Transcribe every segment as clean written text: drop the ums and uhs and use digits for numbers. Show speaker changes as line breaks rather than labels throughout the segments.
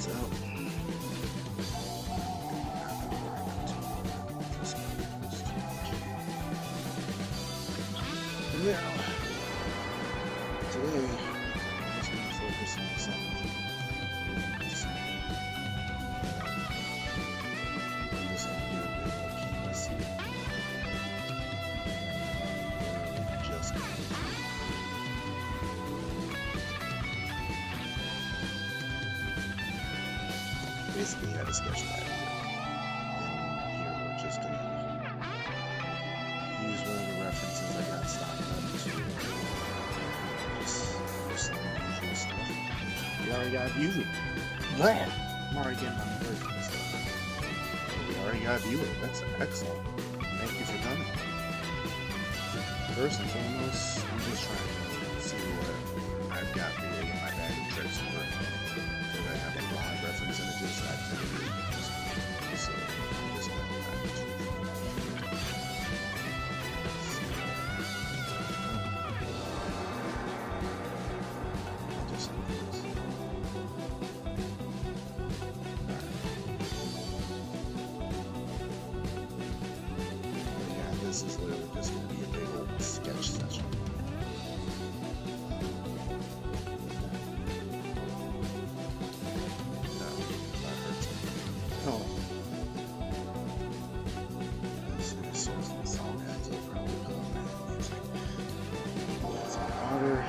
reference out. Now, today, I'm just going to focus on something. I'm just going to get a bit of PVC. Just basically had a sketch pad here. And here we're just going to use one of the references I got stocked up to just for some usual stuff. We already got viewer. Blah! I'm already getting my words and stuff. We already got viewer. That's excellent. Thank you for coming. First and foremost, I'm just trying to see what I've got really in my bag of tricks for it. Because I have a lot of reference images that I've never used. So I'm just going to this is literally just going to be a big old sketch session. No, that hurts me. No. This source of the song has a probably put on my music. Some water.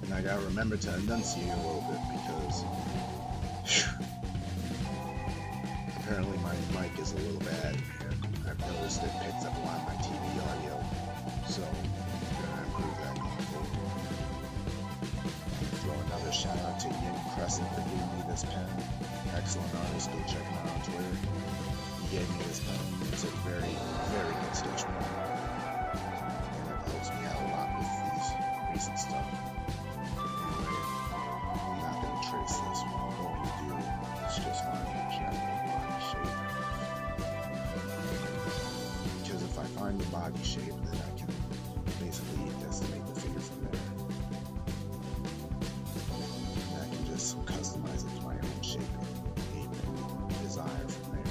And I gotta remember to enunciate a little bit because apparently my mic is a little bad here. I've noticed it picks up a lot of my TV audio, so I'm gonna improve that going forward. Throw another shout out to Yin Crescent for giving me this pen. Excellent artist, go check him out on Twitter. He gave me this pen. It's a very, very good sketch pen. And it helps me out a lot with these recent stuff. Anyway, I'm not gonna trace this. What I'm going to do is just find a general body shape. Because if I find the body shape, then I can basically estimate the figure from there. And I can just customize it to my own shape and desire from there.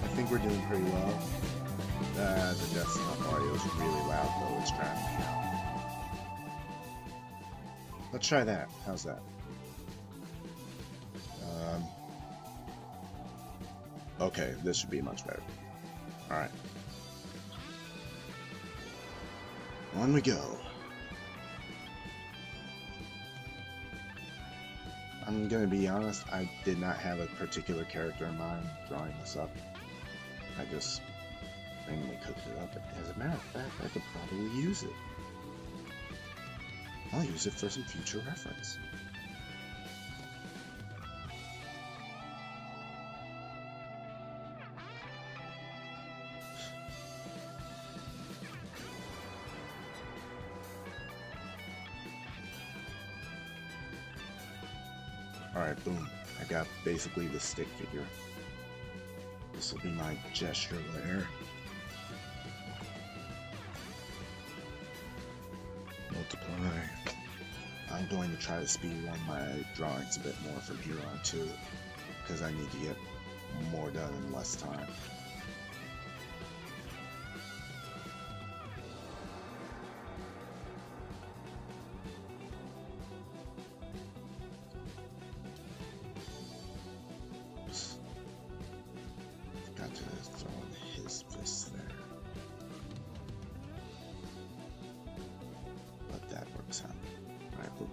I think we're doing pretty well. The desktop audio is really loud though, it's drowning me out. Let's try that. How's that? Okay, this should be much better. Alright. On we go. I'm gonna be honest, I did not have a particular character in mind drawing this up. I just randomly cooked it up. As a matter of fact, I could probably use it. I'll use it for some future reference. Alright, boom. I got basically the stick figure. This will be my gesture layer. Multiply. I'm going to try to speed run my drawings a bit more from here on too, because I need to get more done in less time. Got to throw in his fist there. But that works out. Alright, boom.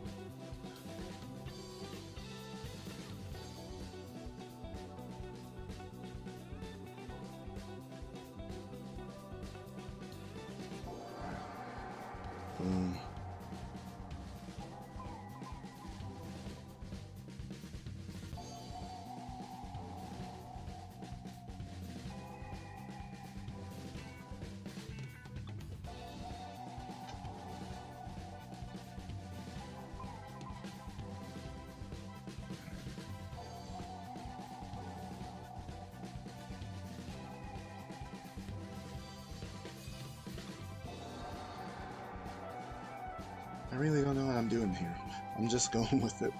I really don't know what I'm doing here. I'm just going with it.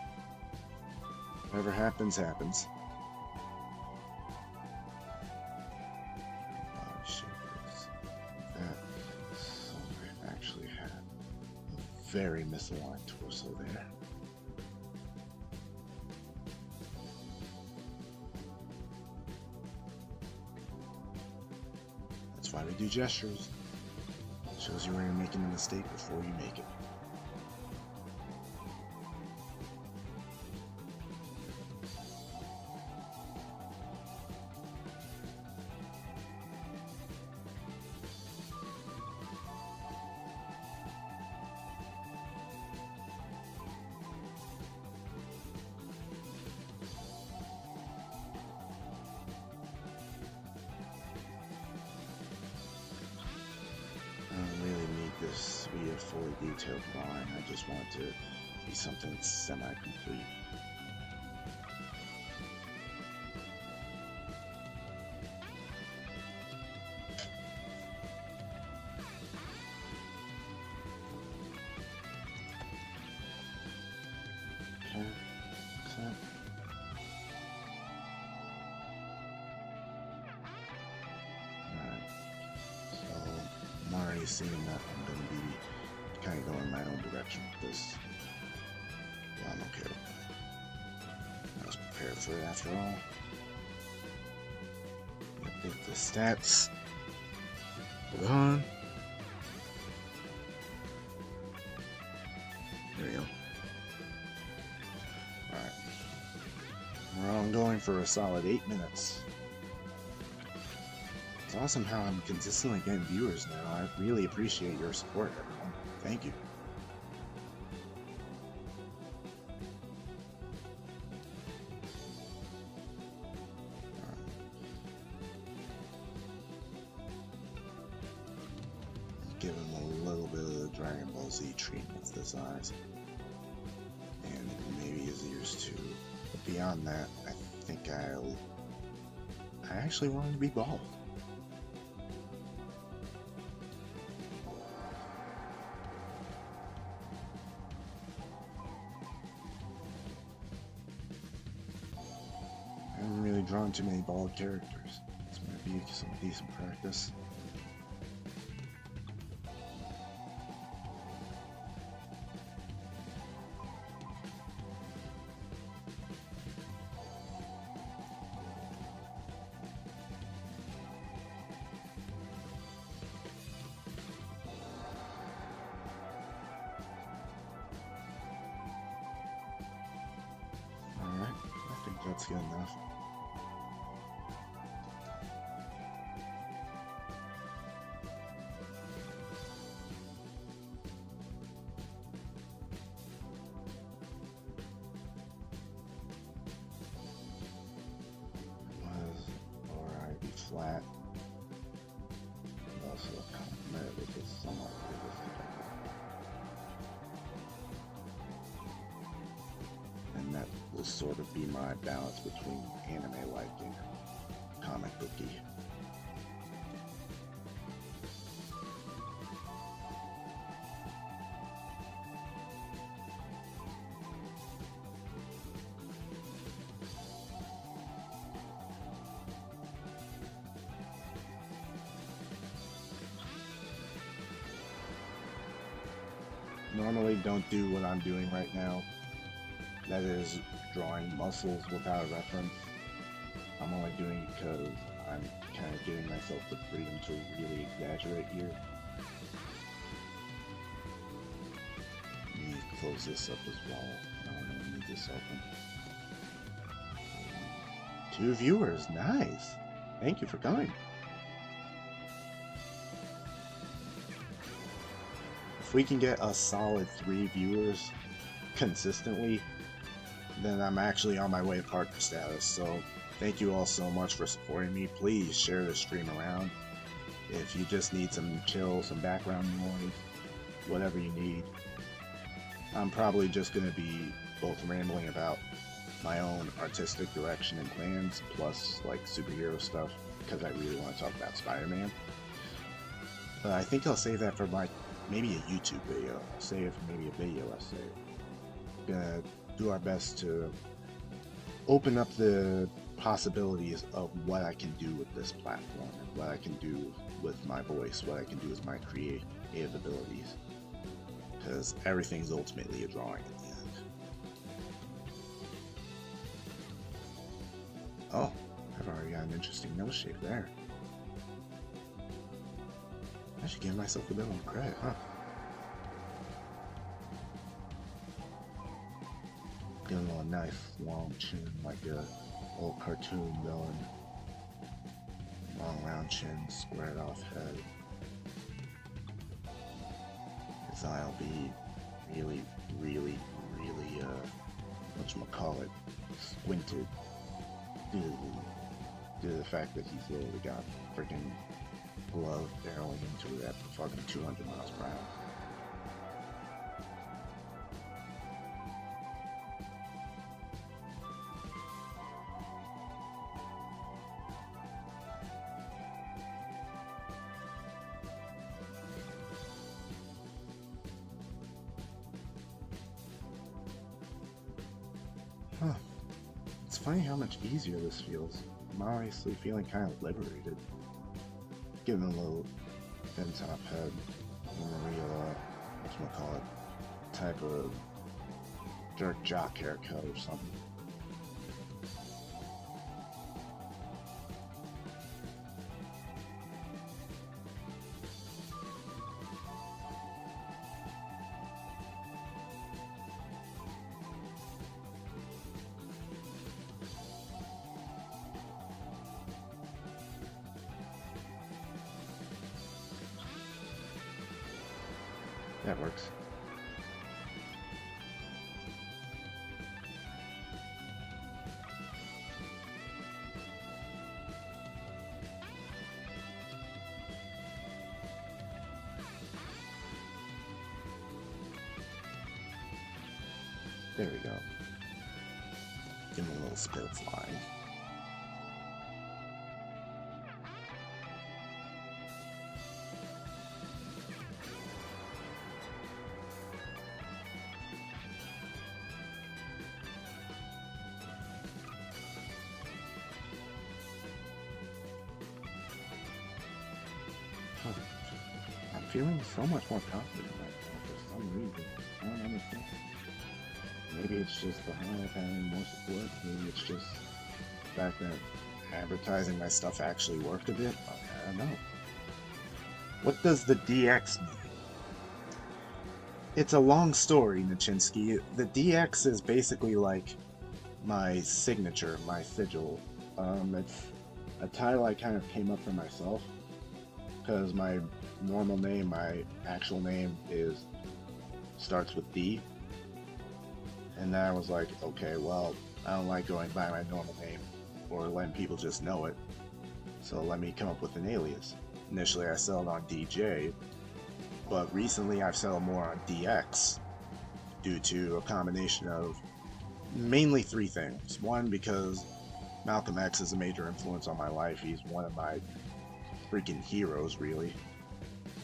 Whatever happens, happens. Body shapers. That somewhere actually had a very misaligned torso there. That's why we do gestures. It shows you where you're making a mistake before you make it. This be a fully detailed drawing. I just want it to be something semi-complete. Okay, so I'm already seeing that I'm going to be kind of going my own direction with this. Well, I'm okay. I was prepared for it after all. Get the stats. Hold on. There we go. Alright. We're on going for a solid 8 minutes. It's awesome how I'm consistently getting viewers now. I really appreciate your support, everyone. Thank you. Give him a little bit of the Dragon Ball Z treatment with his eyes. And maybe his ears too. But beyond that, I think I actually want him to be bald. I haven't really drawn too many bald characters. This might be some decent practice. That's good enough. Alright, be flat. And also complement it with this somewhat realistic. And that will sort of be my balance between anime-like and comic booky. Normally don't do what I'm doing right now. That is drawing muscles without a reference. I'm only doing it because I'm kind of giving myself the freedom to really exaggerate here. Let me close this up as well. I don't really need this open. 2 viewers, nice! Thank you for coming. If we can get a solid 3 viewers consistently, then I'm actually on my way to partner status. So thank you all so much for supporting me. Please share this stream around. If you just need some chill, some background noise, whatever you need. I'm probably just going to be both rambling about my own artistic direction and plans, plus like superhero stuff, because I really want to talk about Spider-Man. But I think I'll save that for my maybe a YouTube video. I'll say it for maybe a video essay. Gonna do our best to open up the possibilities of what I can do with this platform, and what I can do with my voice, what I can do with my creative abilities. Because everything's ultimately a drawing at the end. Oh, I've already got an interesting nose shape there. I should give myself a bit more credit, huh? Give him a nice long chin like a old cartoon villain. Long round chin, squared off head. His eye'll be really, whatchamacallit, squinted due to the fact that he's literally got freaking glove barreling into it at fucking 200 miles per hour. Huh. It's funny how much easier this feels. I'm obviously feeling kind of liberated. Giving a little thin top head, a real, whatchamacallit, type of jerk jock haircut or something. That works. There we go. Give him a little spit fly. Huh. I'm feeling so much more confident right now for some reason. I don't understand. Maybe it's just the high of having more support. Maybe it's just the fact that advertising my stuff actually worked a bit. I don't know. What does the DX mean? It's a long story, Nachinsky. The DX is basically like my signature, my sigil. It's a title I kind of came up for myself because my normal name, my actual name starts with D. And then I was like, okay, well, I don't like going by my normal name or letting people just know it. So let me come up with an alias. Initially I settled on DJ, but recently I've settled more on DX due to a combination of mainly three things. One, because Malcolm X is a major influence on my life. He's one of my freaking heroes, really.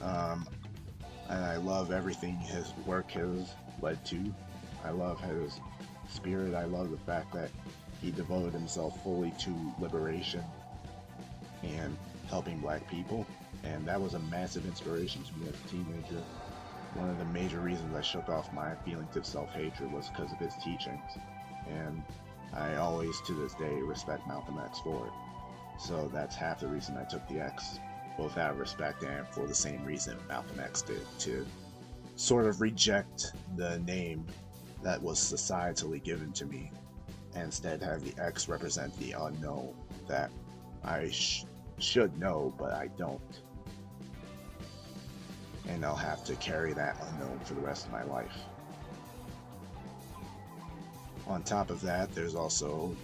And I love everything his work has led to. I love his spirit. I love the fact that he devoted himself fully to liberation and helping black people. And that was a massive inspiration to me as a teenager. One of the major reasons I shook off my feelings of self-hatred was because of his teachings. And I always, to this day, respect Malcolm X for it. So that's half the reason I took the X, both out of respect and for the same reason Malcolm X did, to sort of reject the name that was societally given to me, and instead have the X represent the unknown that I should know, but I don't. And I'll have to carry that unknown for the rest of my life. On top of that, there's also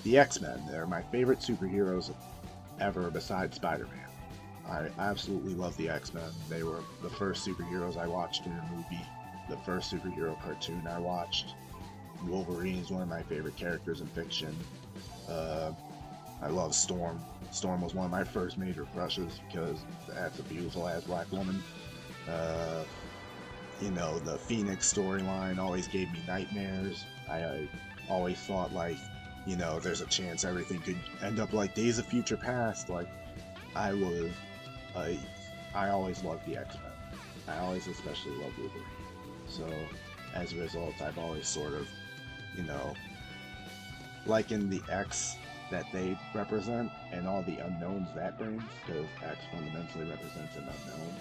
the X-Men. They're my favorite superheroes ever besides Spider-Man. I absolutely love the X-Men. They were the first superheroes I watched in a movie, the first superhero cartoon I watched. Wolverine is one of my favorite characters in fiction. I love Storm. Storm was one of my first major crushes because that's a beautiful ass black woman. you know, the Phoenix storyline always gave me nightmares. I always thought, like, you know, there's a chance everything could end up like Days of Future Past. Like, I was, I, I always loved the X-Men. I always especially loved Wolverine. So, as a result, I've always sort of, you know, like in the X that they represent and all the unknowns that brings, because X fundamentally represents an unknown,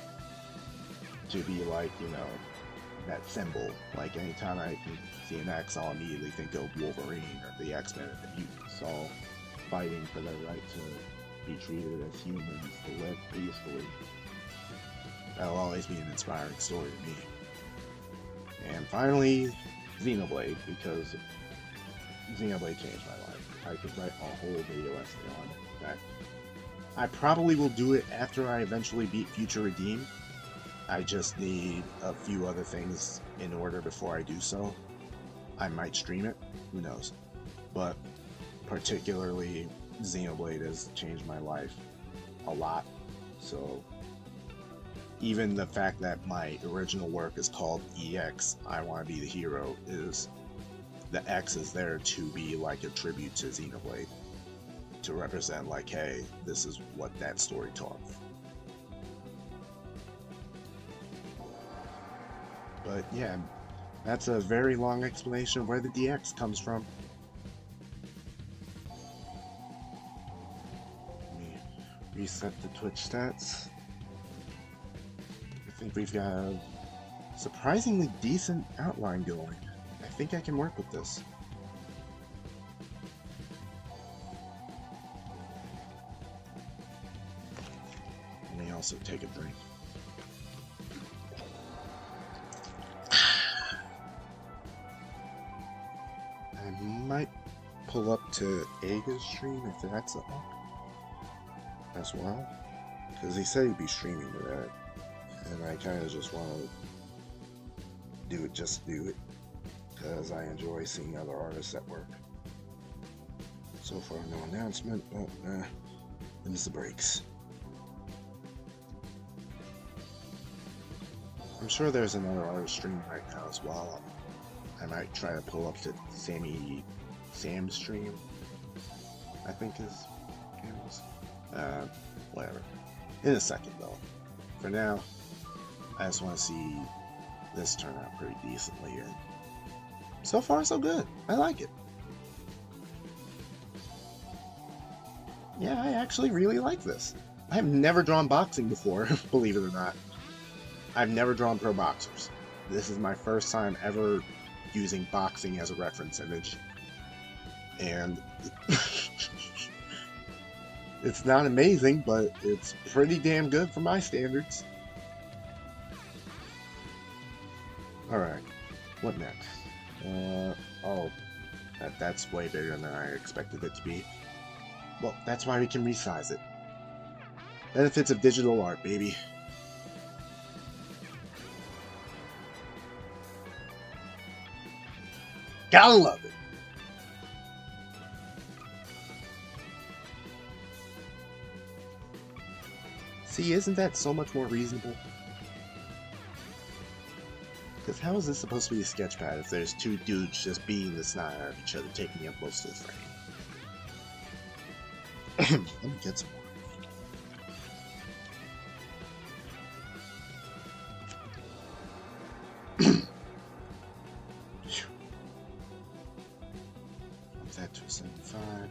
to be like, you know, that symbol. Like anytime I see an X, I'll immediately think of Wolverine or the X-Men and the mutants all fighting for their right to be treated as humans, to live peacefully. That'll always be an inspiring story to me. And finally, Xenoblade, because Xenoblade changed my life. I could write a whole video essay on it. In fact, I probably will do it after I eventually beat Future Redeem. I just need a few other things in order before I do so. I might stream it, who knows. But particularly, Xenoblade has changed my life a lot. So even the fact that my original work is called EX, I Want to Be the Hero, is the X is there to be like a tribute to Xenoblade, to represent like, hey, this is what that story taught. But yeah, that's a very long explanation of where the DX comes from. Let me reset the Twitch stats. I think we've got a surprisingly decent outline going. I think I can work with this. Let me also take a drink. I might pull up to Aga's stream if that's up as well, because he said he'd be streaming to that, and I kind of just want to do it just to do it, because I enjoy seeing other artists at work. So far, no announcement, but them's the breaks. I'm sure there's another artist streaming right now as well. I might try to pull up to Sam's stream, I think his name was. Whatever. In a second though. For now, I just want to see this turn out pretty decently, and so far so good. I like it. Yeah, I actually really like this. I've never drawn boxing before, believe it or not. I've never drawn pro boxers. This is my first time ever using boxing as a reference image, and it's not amazing, but it's pretty damn good for my standards. Alright, what next? Oh, that's way bigger than I expected it to be. Well, that's why we can resize it. Benefits of digital art, baby. Gotta love it. See, isn't that so much more reasonable? Because how is this supposed to be a sketch pad if there's two dudes just beating the snot out of each other, taking up most of the frame? Let me get some more. What's that, 275?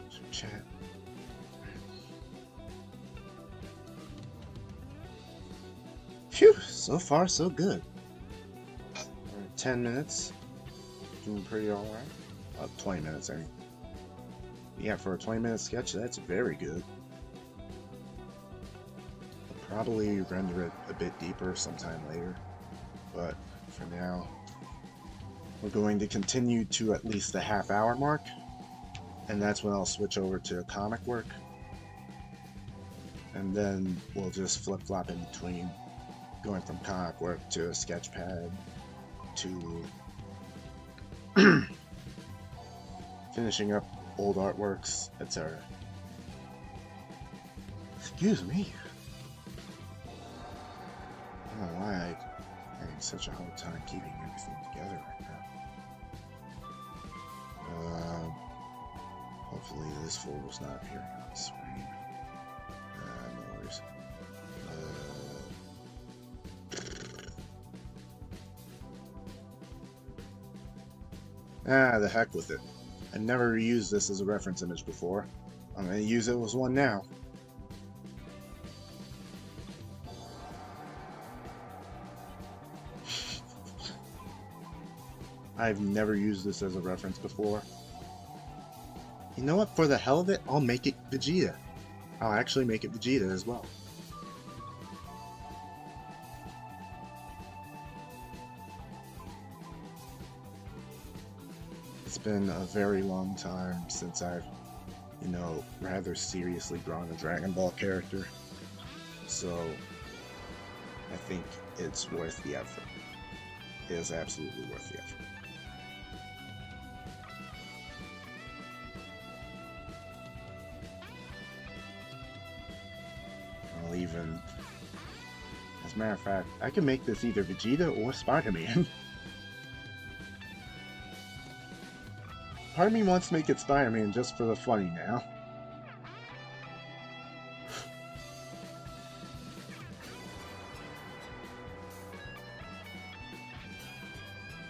Some chat. Phew, so far so good. We're at 10 minutes. Doing pretty alright. 20 minutes, I mean. Yeah, for a 20-minute sketch, that's very good. I'll probably render it a bit deeper sometime later, but for now, we're going to continue to at least the half-hour mark, and that's when I'll switch over to comic work, and then we'll just flip-flop in between, going from comic work to a sketch pad to finishing up old artworks, etc. Excuse me. such a hard time keeping everything together right now. Hopefully this folder's not appearing on the screen. No worries. The heck with it. I never used this as a reference image before. I'm going to use it as one now. I've never used this as a reference before. You know what? For the hell of it, I'll make it Vegeta. I'll actually make it Vegeta as well. It's been a very long time since I've, you know, rather seriously drawn a Dragon Ball character. So, I think it's worth the effort. It is absolutely worth the effort. I'll even, as a matter of fact, I can make this either Vegeta or Spider-Man. Part of me wants to make it Spider-Man just for the funny now.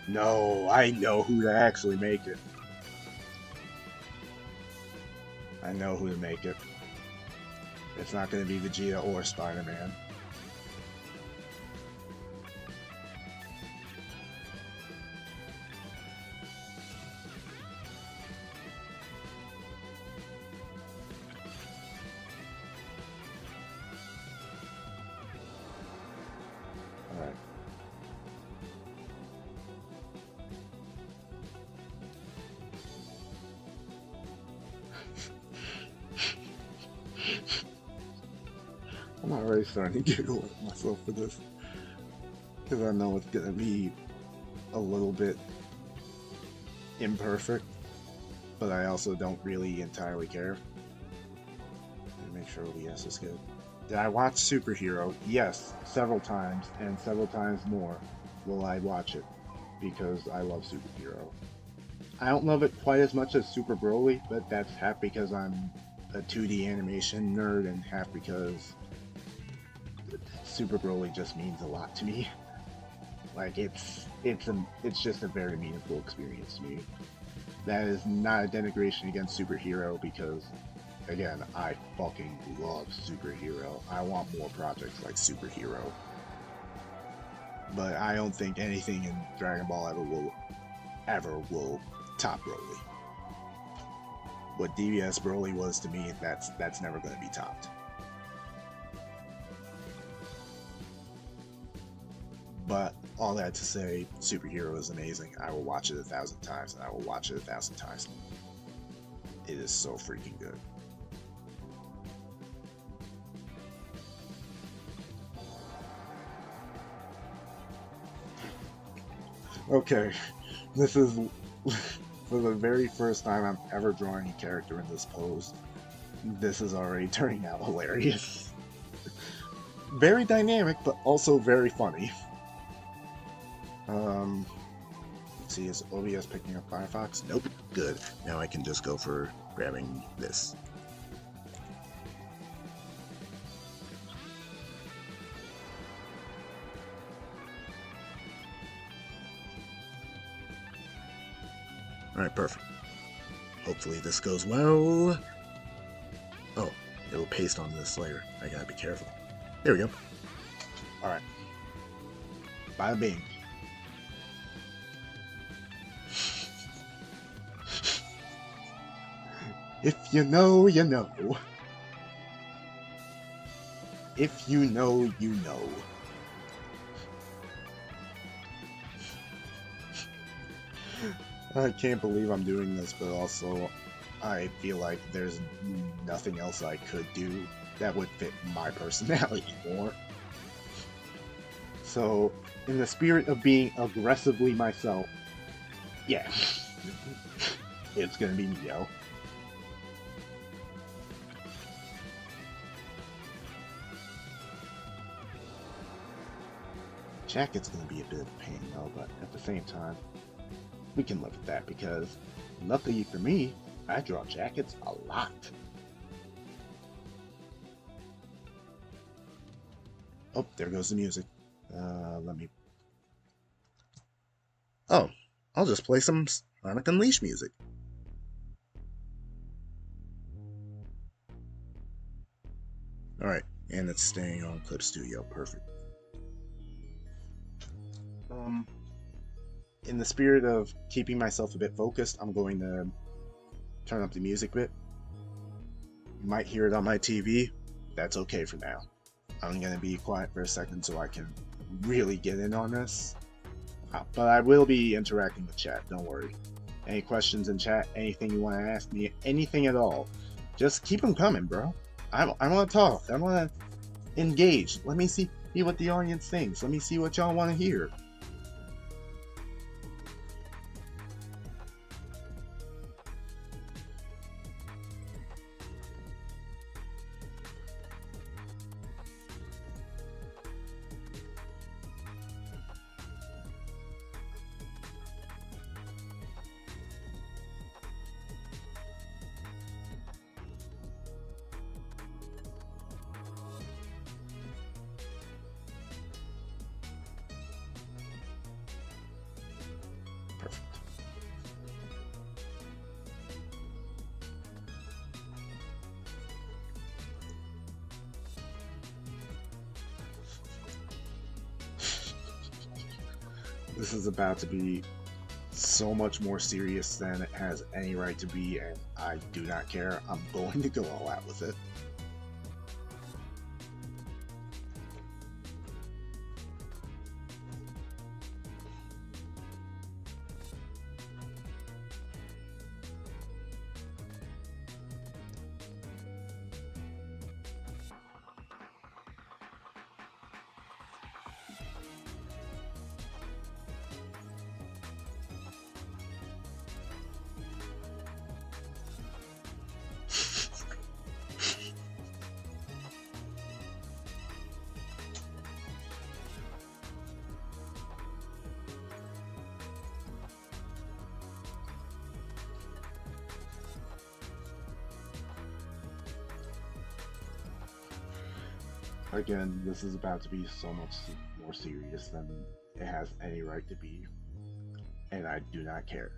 No, I know who to actually make it. I know who to make it. It's not going to be Vegeta or Spider-Man. Alright. I'm already starting to giggle at myself for this, because I know it's going to be a little bit imperfect, but I also don't really entirely care. Make sure OBS is good. Did I watch Superhero? Yes, several times, and several times more will I watch it, because I love Superhero. I don't love it quite as much as Super Broly, but that's half because I'm a 2D animation nerd, and half because Super Broly just means a lot to me. Like, it's just a very meaningful experience to me. That is not a denigration against Superhero, because, again, I fucking love Superhero. I want more projects like Superhero. But I don't think anything in Dragon Ball ever will top Broly. What DBS Broly was to me, that's never going to be topped. But all that to say, Superhero is amazing. I will watch it 1,000 times, and I will watch it 1,000 times. It is so freaking good. Okay, this is for the very first time I'm ever drawing a character in this pose. This is already turning out hilarious. Very dynamic, but also very funny. Let's see, is OBS picking up Firefox? Nope. Good. Now I can just go for grabbing this. Alright, perfect. Hopefully this goes well. Oh, it'll paste onto this layer. I gotta be careful. There we go. Alright. Bada bing. If you know, you know. If you know, you know. I can't believe I'm doing this, but also I feel like there's nothing else I could do that would fit my personality more. So, in the spirit of being aggressively myself, yeah, it's gonna be Neo. Jacket's going to be a bit of a pain though, but at the same time, we can look at that because luckily for me, I draw jackets a lot. Oh, there goes the music. Let me... Oh, I'll just play some Sonic Unleashed music. Alright, and it's staying on Clip Studio. Perfect. In the spirit of keeping myself a bit focused, I'm going to turn up the music a bit. You might hear it on my TV. That's okay for now. I'm going to be quiet for a second so I can really get in on this. But I will be interacting with chat, don't worry. Any questions in chat, anything you want to ask me, anything at all, just keep them coming, bro. I want to talk. I want to engage. Let me see what the audience thinks. Let me see what y'all want to hear. This is about to be so much more serious than it has any right to be, and I do not care. I'm going to go all out with it. Again, this is about to be so much more serious than it has any right to be, and I do not care.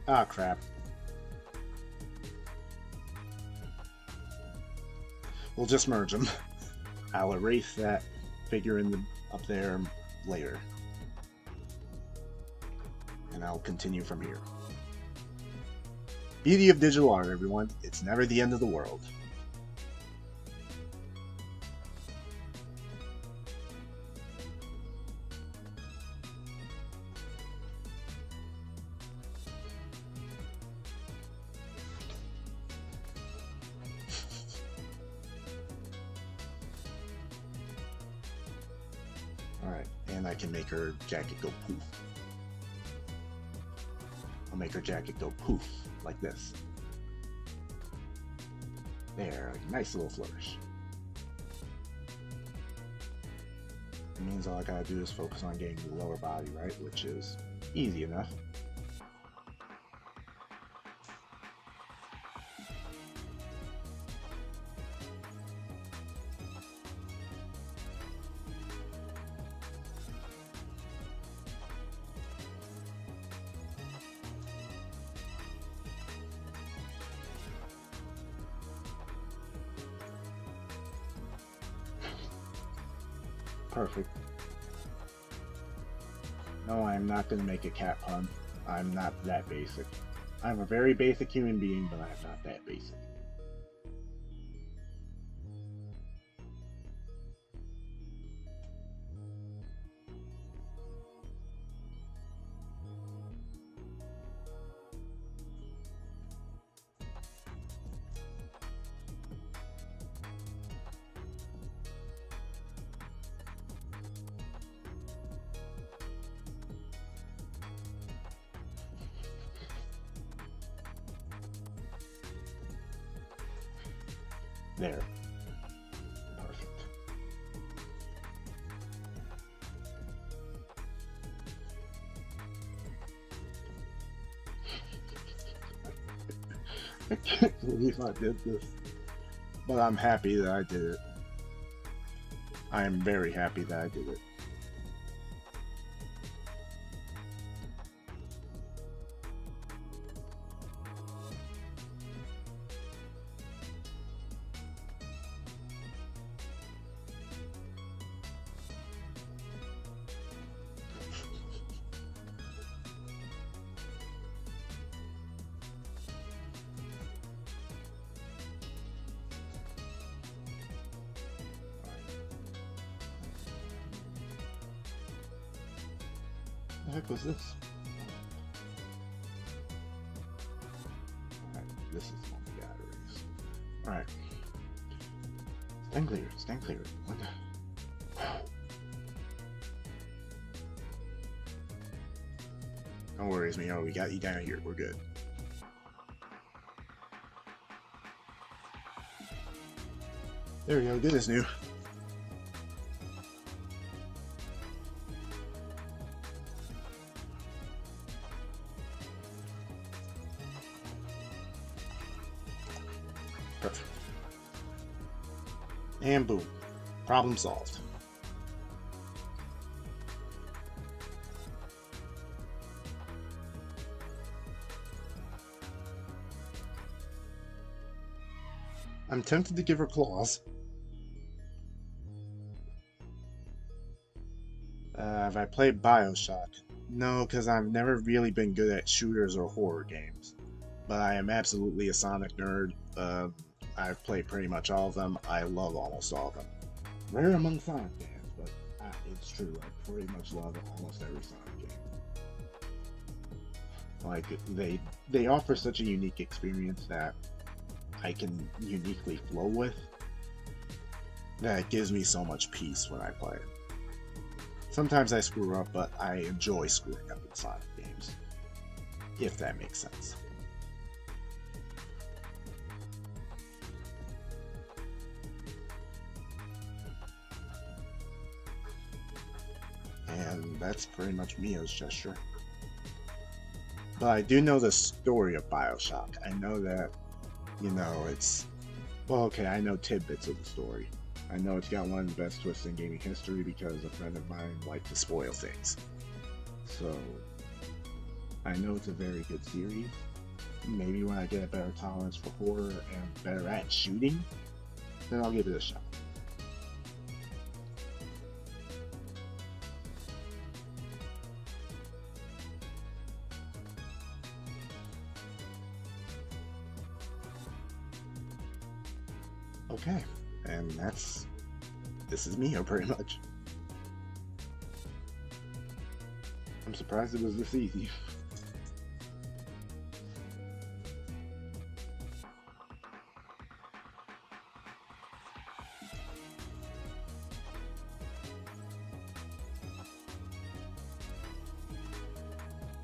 Ah, crap. We'll just merge them. I'll erase that figure up there later. And I'll continue from here. Beauty of digital art, everyone. It's never the end of the world. Alright, and I can make her jacket go poof. I'll make her jacket go poof, like this. There, a nice little flourish. It means all I gotta do is focus on getting the lower body right, which is easy enough. Perfect. No, I'm not going to make a cat pun. I'm not that basic. I'm a very basic human being, but I'm not that basic. There. Perfect. I can't believe I did this. But I'm happy that I did it. I am very happy that I did it. What the heck was this? Alright, this is one of the batteries. Alright. Stand clear, stand clear. What the? Don't worry, Mio, we got you down here, we're good. There we go, good as new. Perfect. And boom. Problem solved. I'm tempted to give her claws. Have I played Bioshock? No, because I've never really been good at shooters or horror games. But I am absolutely a Sonic nerd. I've played pretty much all of them. I love almost all of them. Rare among Sonic fans, but it's true. I pretty much love almost every Sonic game. Like, they offer such a unique experience that I can uniquely flow with. That it gives me so much peace when I play it. Sometimes I screw up, but I enjoy screwing up in Sonic games. If that makes sense. And that's pretty much Mio's gesture. But I do know the story of Bioshock. I know that, you know, it's... Well, okay, I know tidbits of the story. I know it's got one of the best twists in gaming history because a friend of mine liked to spoil things. So, I know it's a very good series. Maybe when I get a better tolerance for horror and better at shooting, then I'll give it a shot. Okay, and this is Mio pretty much. I'm surprised it was this easy.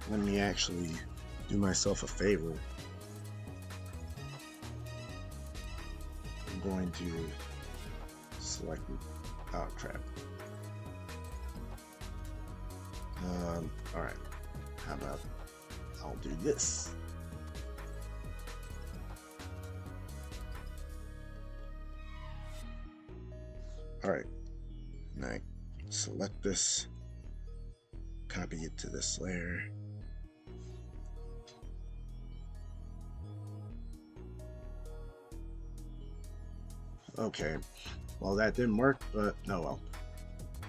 Let me actually do myself a favor. I'm going to select, oh crap. Alright, how about I'll do this. Alright, and I select this, copy it to this layer. Okay, well that didn't work, but no well.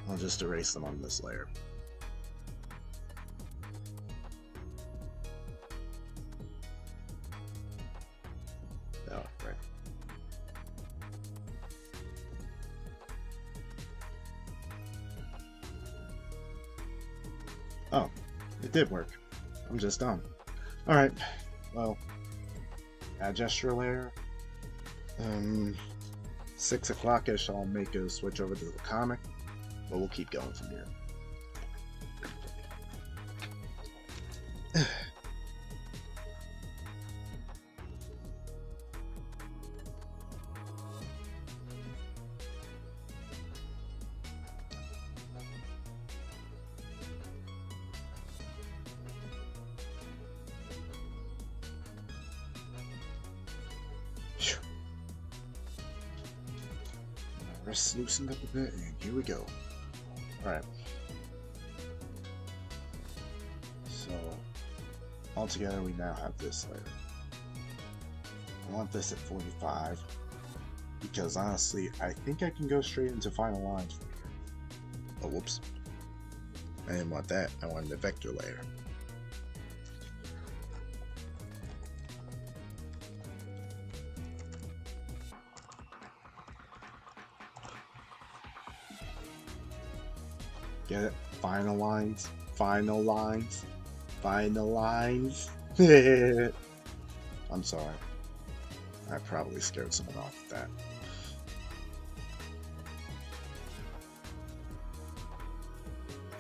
I'll just erase them on this layer. It did work. I'm just dumb. Alright, well, add gesture layer. 6 o'clock-ish, I'll make a switch over to the comic, but we'll keep going from here. Wrist loosened up a bit, and here we go. Alright. So, altogether we now have this layer. I want this at 45, because honestly, I think I can go straight into final lines from here. Oh, whoops. I didn't want that, I wanted the vector layer. Get it? Final lines. Final lines. Final lines. I'm sorry. I probably scared someone off with that.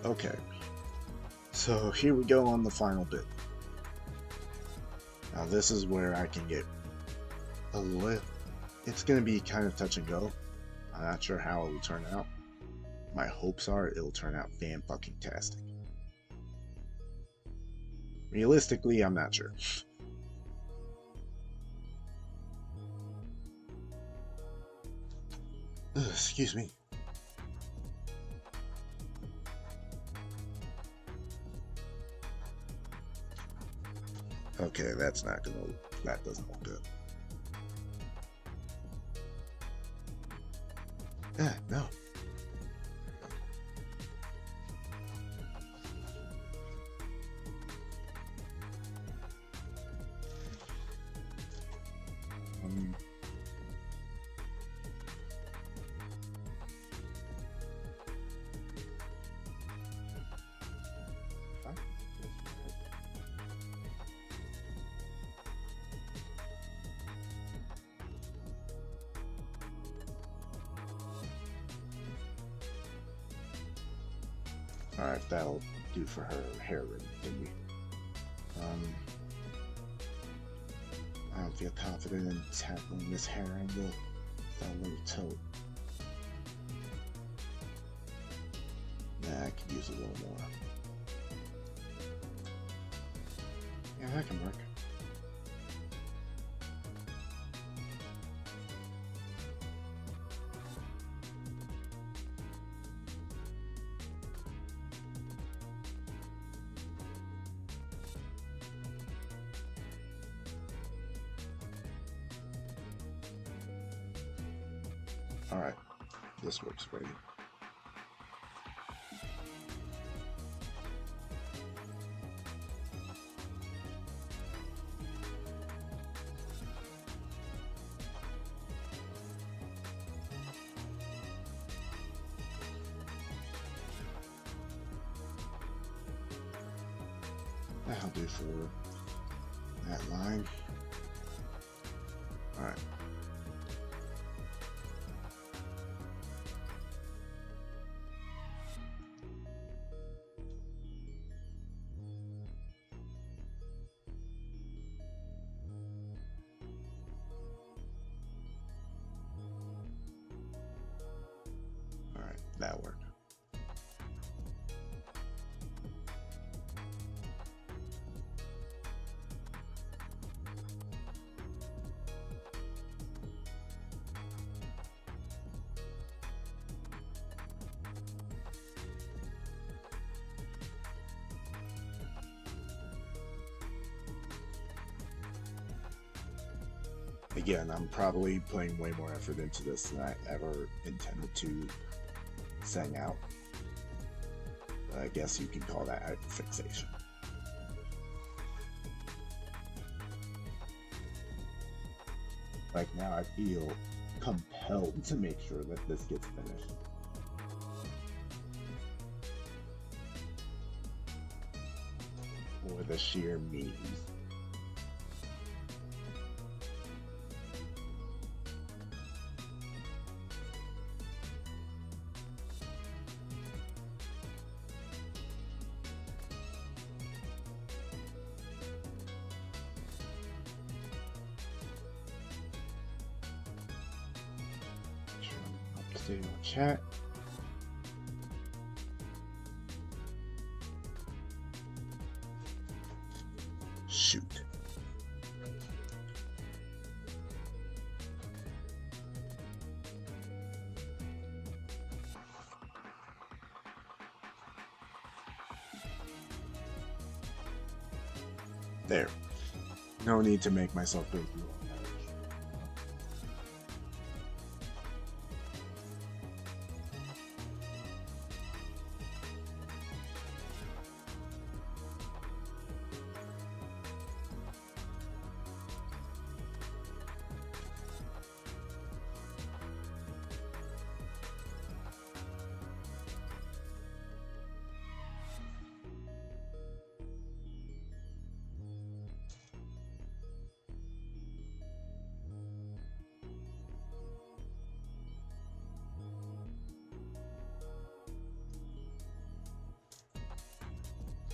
Okay. So here we go on the final bit. Now this is where I can get a little... It's going to be kind of touch and go. I'm not sure how it will turn out. My hopes are it'll turn out fan-fucking-tastic. Realistically, I'm not sure. Ugh, excuse me. Okay, that doesn't look good. No. Alright, that'll do for her hair ribbon thingy. I don't feel confident in tackling this hair angle without a little tote. Nah, I could use a little more. Yeah, that can work. Alright, this works great. That'll do for that line. Alright. That worked. Again, I'm probably putting way more effort into this than I ever intended to send out. I guess you can call that hyperfixation. Like now I feel compelled to make sure that this gets finished. for the sheer memes. Stay on chat. Shoot. There. No need to make myself go through all that.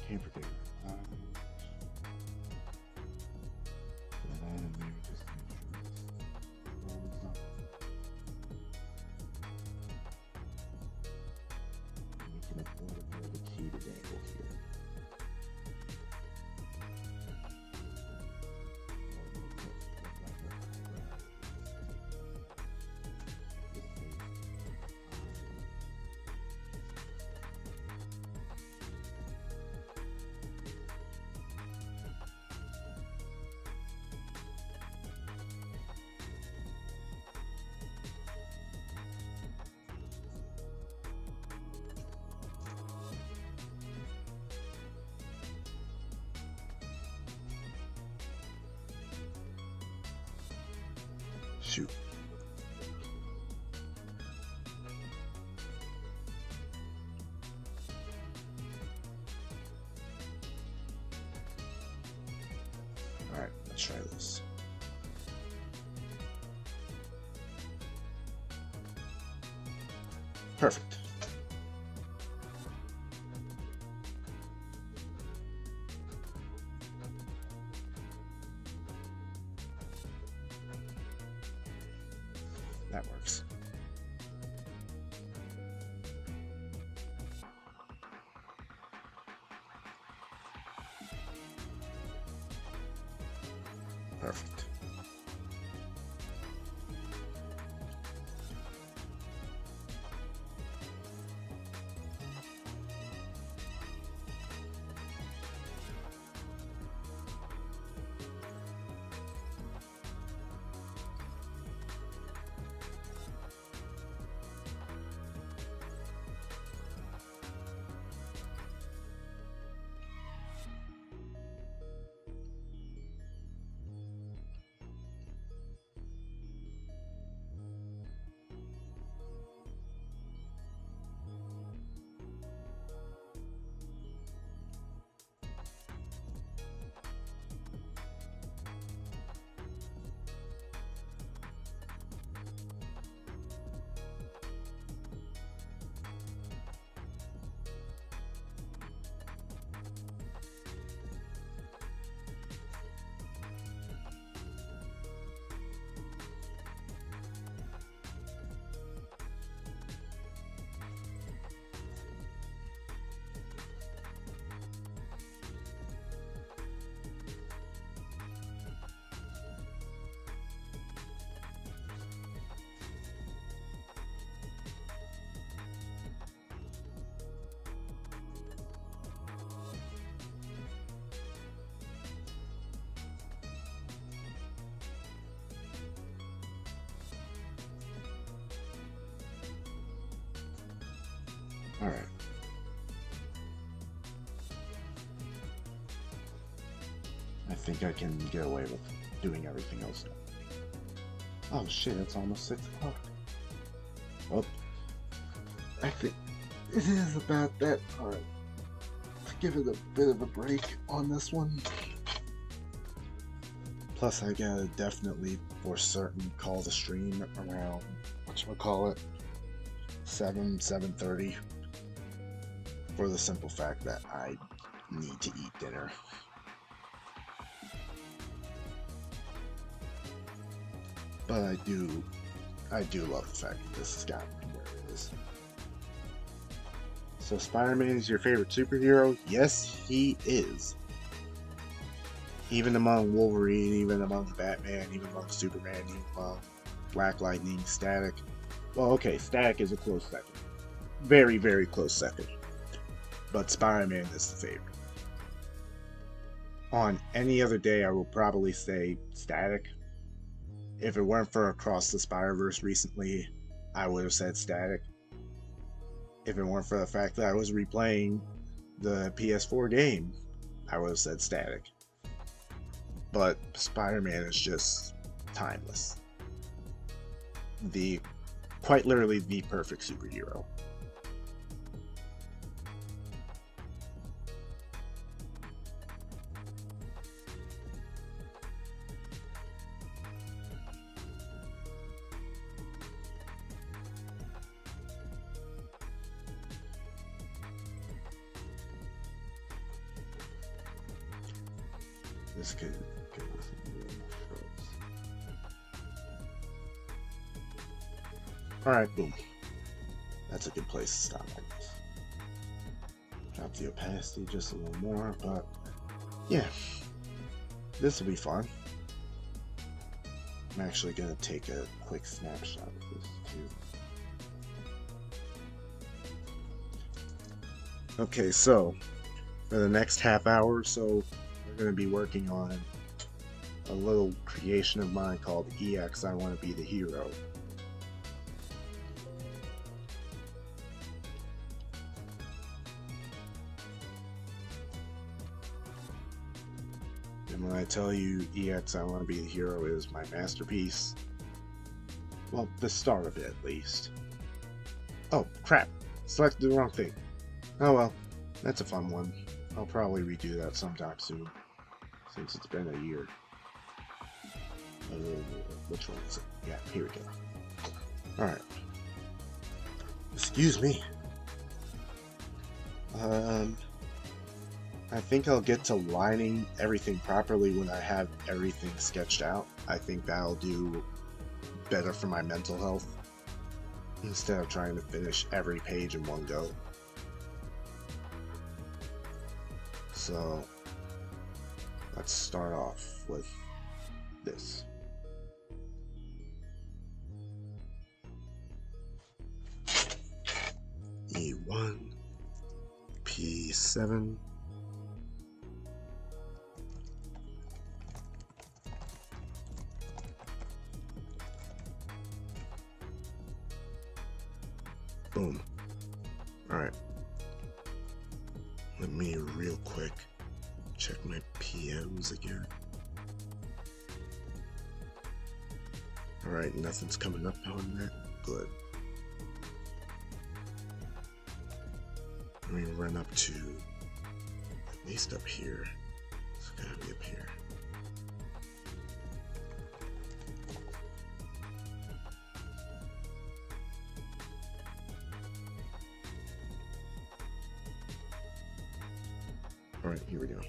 Can't forget. We can afford the key to dangle here. Shoot. All right, let's try this. Perfect. That works. Perfect. All right. I think I can get away with doing everything else now. Oh shit, it's almost 6 o'clock. Well, I think it is about that time to give it a bit of a break on this one. Plus, I gotta definitely, for certain, call the stream around, whatchamacallit, 7:30, for the simple fact that I need to eat dinner. But I do love the fact that this has gotten to where it is. So Spider-Man is your favorite superhero? Yes, he is. Even among Wolverine, even among Batman, even among Superman, even among Black Lightning, Static. Well, okay, Static is a close second. Very, very close second. But Spider-Man is the favorite. On any other day, I will probably say Static. If it weren't for Across the Spider-Verse recently, I would have said Static. If it weren't for the fact that I was replaying the PS4 game, I would have said Static. But Spider-Man is just timeless. Quite literally the perfect superhero. This could go with Alright, boom. That's a good place to stop, I guess. Drop the opacity just a little more, but yeah. This will be fun. I'm actually going to take a quick snapshot of this too. Okay, so for the next half hour or so, we're going to be working on a little creation of mine called EX I Want to Be the Hero. And when I tell you EX I Want to Be the Hero is my masterpiece, well, the start of it at least. Oh, crap. Selected the wrong thing. Oh well, that's a fun one. I'll probably redo that sometime soon, since it's been a year. Which one is it? Yeah, here we go. Alright. Excuse me. I think I'll get to lining everything properly when I have everything sketched out. I think that'll do better for my mental health, instead of trying to finish every page in one go. So let's start off with this. E1, P7, boom. Alright. Let me real quick check my PMs again. Alright, nothing's coming up on that. Good. Let me run up to at least up here. It's gotta be up here. Alright, here we go.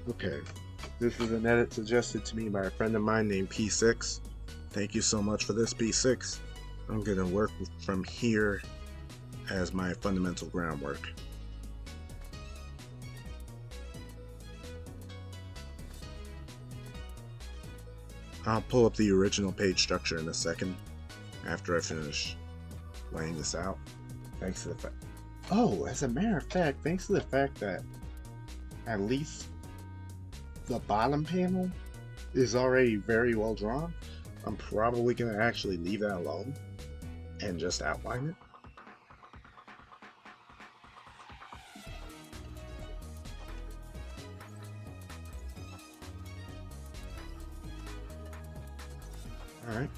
Okay, this is an edit suggested to me by a friend of mine named P6. Thank you so much for this, P6. I'm going to work from here as my fundamental groundwork. I'll pull up the original page structure in a second after I finish laying this out. Thanks to the fact. Oh, as a matter of fact, thanks to the fact that at least the bottom panel is already very well drawn, I'm probably going to actually leave that alone and just outline it. Alright,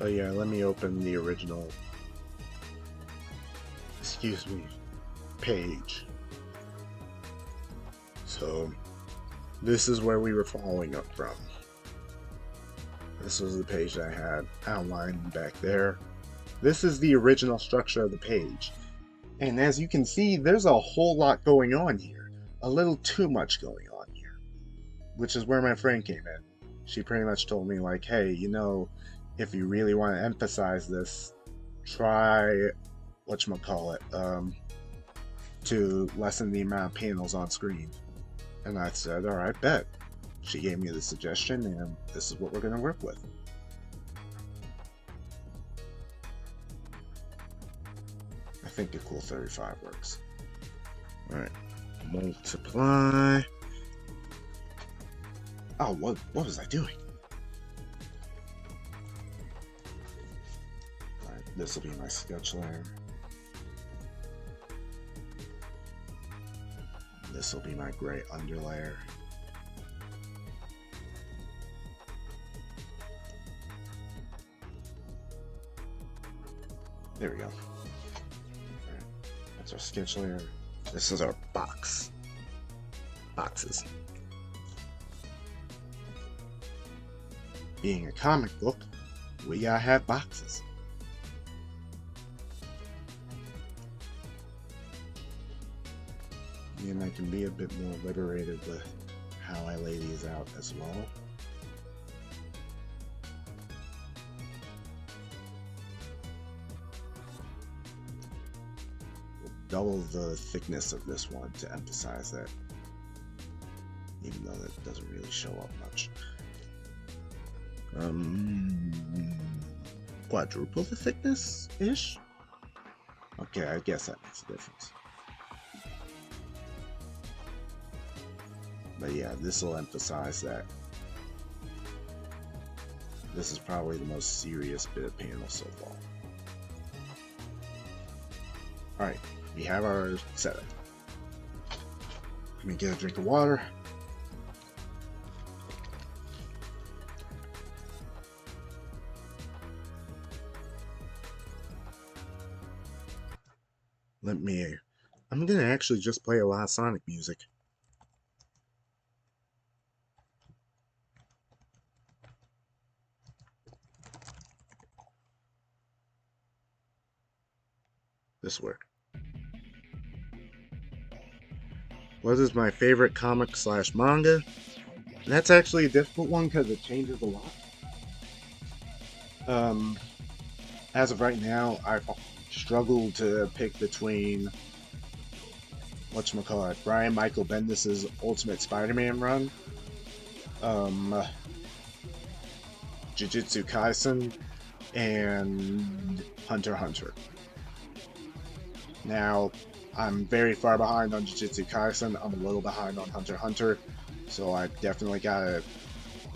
Oh yeah, let me open the original, excuse me, page. So this is where we were following up from. This was the page that I had outlined back there. This is the original structure of the page. And as you can see, there's a whole lot going on here. A little too much going on here. Which is where my friend came in. She pretty much told me, like, hey, you know, if you really want to emphasize this, try, whatchamacallit, to lessen the amount of panels on screen. And I said, alright, bet. She gave me the suggestion, and this is what we're going to work with. I think the Cool 35 works. Alright, multiply. Oh, what was I doing? Alright, this will be my sketch layer. This will be my gray underlayer. There we go. Right. That's our sketch layer. This is our boxes. Being a comic book, we gotta have boxes. And I can be a bit more liberated with how I lay these out as well. Double the thickness of this one to emphasize that, even though that doesn't really show up much. Quadruple the thickness-ish? Okay, I guess that makes a difference. But yeah, this will emphasize that this is probably the most serious bit of panel so far. Alright, we have our setup. Let me get a drink of water. I'm gonna actually just play a lot of Sonic music. This work. What is my favorite comic / manga? That's actually a difficult one because it changes a lot. As of right now, I've struggled to pick between Brian Michael Bendis' Ultimate Spider-Man run, Jujutsu Kaisen, and Hunter x Hunter. Now, I'm very far behind on Jujutsu Kaisen. I'm a little behind on Hunter x Hunter, so I've definitely got to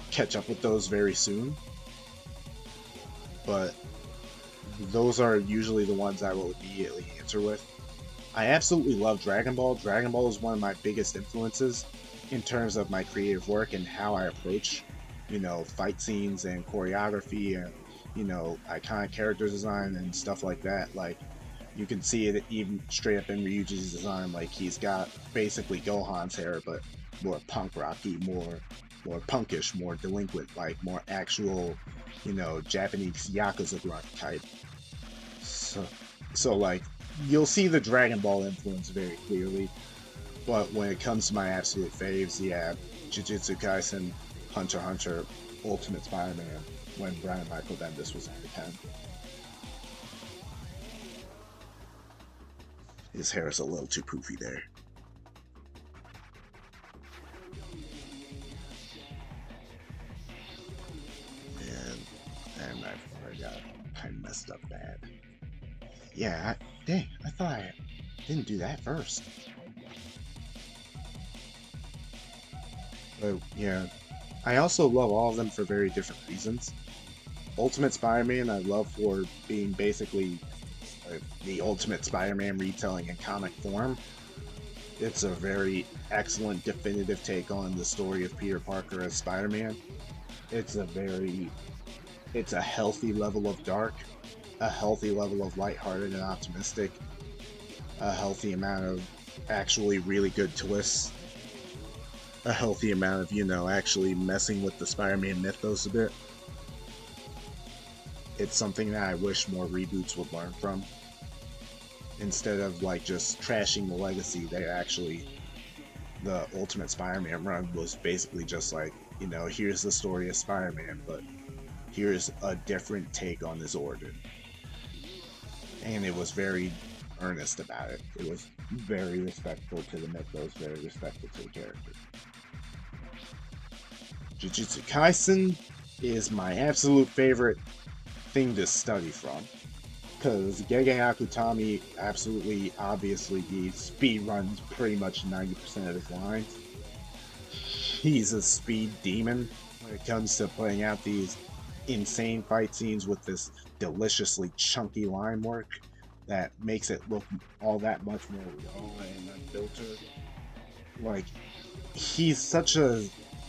catch up with those very soon. But those are usually the ones I will immediately answer with. I absolutely love Dragon Ball. Dragon Ball is one of my biggest influences in terms of my creative work and how I approach, you know, fight scenes and choreography and, you know, iconic character design and stuff like that. Like, you can see it even straight up in Ryuji's design. Like, he's got basically Gohan's hair, but more punk rocky, more punkish, more delinquent, like more actual, you know, Japanese Yakuza type. So like, you'll see the Dragon Ball influence very clearly. But when it comes to my absolute faves, yeah, Jujutsu Kaisen, Hunter x Hunter, Ultimate Spider-Man, when Brian Michael Bendis was at the pen. His hair is a little too poofy there. And I forgot, I messed up bad. Yeah, dang, I thought I didn't do that first. But yeah, I also love all of them for very different reasons. Ultimate Spider-Man I love for being basically the Ultimate Spider-Man retelling in comic form. It's a very excellent, definitive take on the story of Peter Parker as Spider-Man. It's It's a healthy level of dark, a healthy level of lighthearted and optimistic, a healthy amount of actually really good twists, a healthy amount of, actually messing with the Spider-Man mythos a bit. It's something that I wish more reboots would learn from. Instead of like just trashing the legacy, the Ultimate Spider-Man run was basically just like, here's the story of Spider-Man, but here's a different take on his origin. And it was very earnest about it. It was very respectful to the mythos, very respectful to the character. Jujutsu Kaisen is my absolute favorite thing to study from, because Gege Akutami absolutely, obviously, he speed runs pretty much 90% of his lines. He's a speed demon when it comes to putting out these insane fight scenes with this deliciously chunky line work that makes it look all that much more raw and unfiltered. Like, he's such a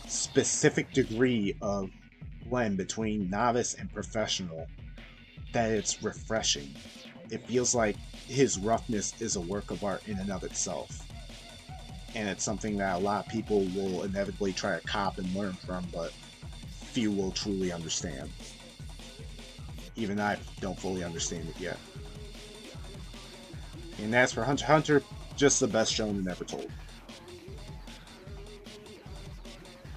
specific degree of blend between novice and professional that it's refreshing. It feels like his roughness is a work of art in and of itself. And it's something that a lot of people will inevitably try to cop and learn from, but few will truly understand. Even I don't fully understand it yet. And as for Hunter x Hunter, just the best shonen ever told.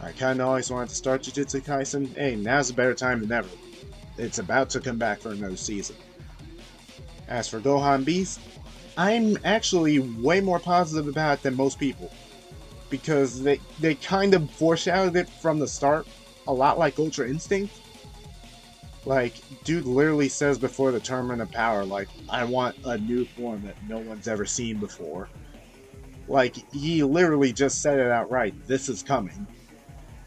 I kinda always wanted to start Jujutsu Kaisen. Hey, now's a better time than ever. It's about to come back for another season. As for Gohan Beast, I'm actually way more positive about it than most people. Because they kind of foreshadowed it from the start, a lot like Ultra Instinct. Like, dude literally says before the Tournament of Power, like, I want a new form that no one's ever seen before. Like, he literally just said it outright, this is coming.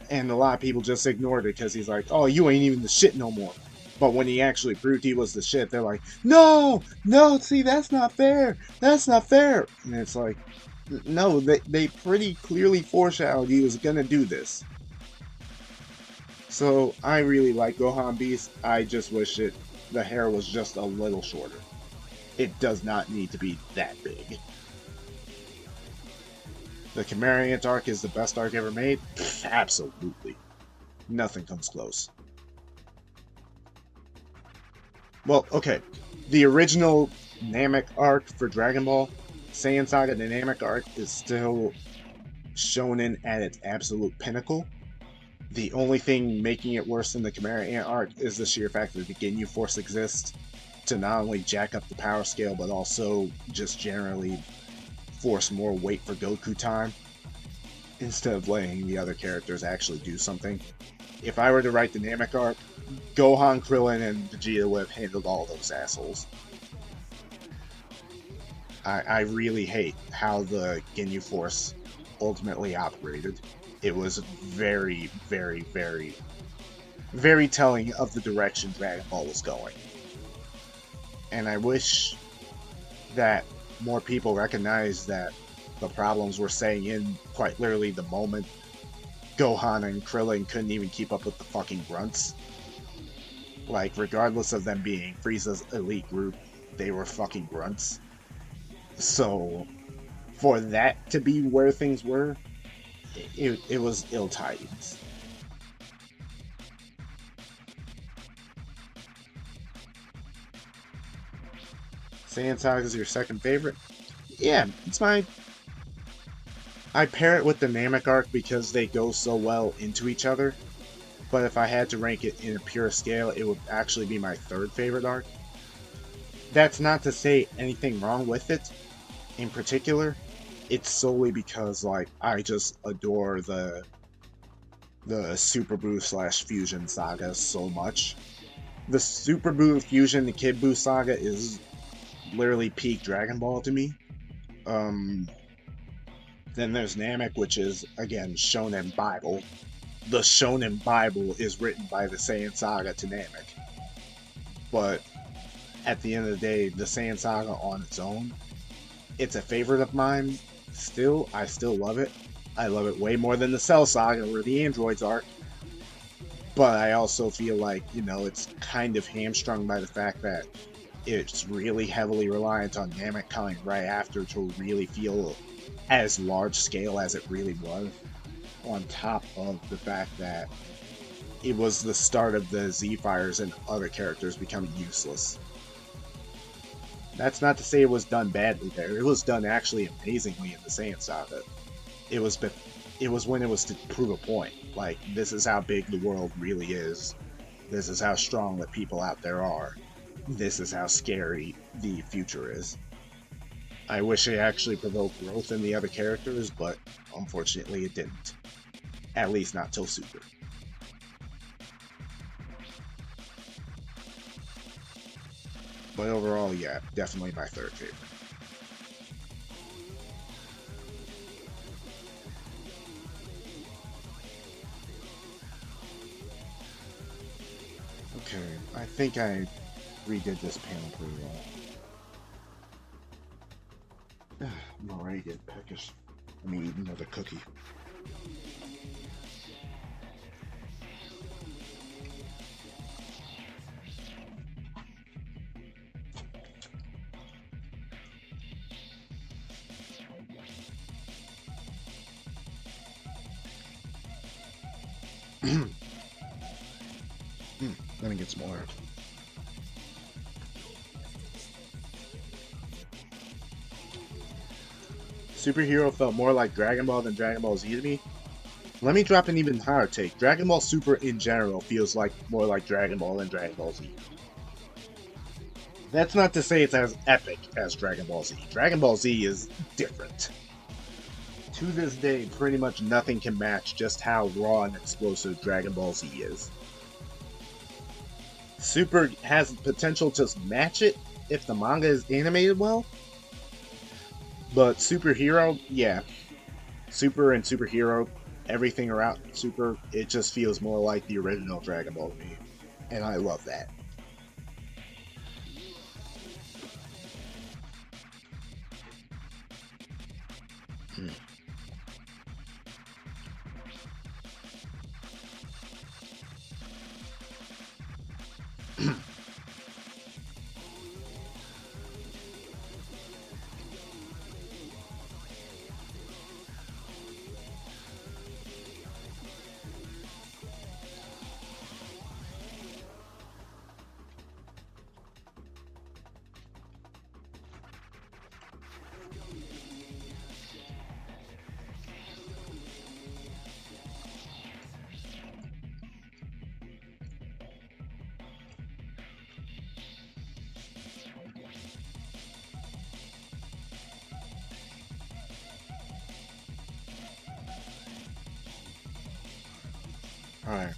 And a lot of people just ignored it because he's like, oh, you ain't even the shit no more. But when he actually proved he was the shit, they're like, no, see, that's not fair. That's not fair. And it's like, no, they pretty clearly foreshadowed he was going to do this. So I really like Gohan Beast. I just wish the hair was just a little shorter. It does not need to be that big. The Chimera Ant arc is the best arc ever made? Absolutely. Nothing comes close. Well, okay. The original Namek arc for Dragon Ball, Saiyan Saga, the Namek arc, is still shonen at its absolute pinnacle. The only thing making it worse than the Chimera Ant arc is the sheer fact that the Ginyu Force exists to not only jack up the power scale, but also just generally force more weight for Goku time instead of letting the other characters actually do something. If I were to write the Namek arc, Gohan, Krillin, and Vegeta would have handled all those assholes. I really hate how the Ginyu Force ultimately operated. It was very, very, very, very telling of the direction Dragon Ball was going. And I wish that more people recognize that the problems were setting in quite literally the moment Gohan and Krillin couldn't even keep up with the fucking grunts. Like, regardless of them being Frieza's elite group, they were fucking grunts. So, for that to be where things were, it was ill tidings. Saiyan Saga is your second favorite? Yeah, it's my... I pair it with the Namek arc because they go so well into each other. But if I had to rank it in a pure scale, it would actually be my third favorite arc. That's not to say anything wrong with it in particular. It's solely because, like, I just adore the Super Buu / Fusion saga so much. The Super Buu Fusion, the Kid Buu saga is literally peak Dragon Ball to me. Then there's Namek, which is, again, Shonen Bible. The Shonen Bible is written by the Saiyan Saga to Namek. But at the end of the day, the Saiyan Saga on its own, it's a favorite of mine. Still, I still love it. I love it way more than the Cell Saga or the Androids arc. but I also feel like, you know, it's kind of hamstrung by the fact that it's really heavily reliant on Namek coming right after to really feel as large scale as it really was, on top of the fact that it was the start of the Z-Fires and other characters becoming useless. That's not to say it was done badly there. It was done actually amazingly in the Saiyan Saga. It was, it was when it was to prove a point. Like, this is how big the world really is. This is how strong the people out there are. This is how scary the future is. I wish it actually provoked growth in the other characters, but unfortunately it didn't. At least not till Super. But overall, yeah, definitely my third favorite. Okay, I think I redid this panel pretty well. I'm already getting peckish. Let me eat another cookie. Let me get some more. Superhero felt more like Dragon Ball than Dragon Ball Z to me. Let me drop an even higher take. Dragon Ball Super in general feels like more like Dragon Ball than Dragon Ball Z. That's not to say it's as epic as Dragon Ball Z. Dragon Ball Z is different. To this day, pretty much nothing can match just how raw and explosive Dragon Ball Z is. Super has potential to match it if the manga is animated well, but Superhero, yeah. Super and Superhero, everything around Super, it just feels more like the original Dragon Ball to me. And I love that. Hmm. Alright,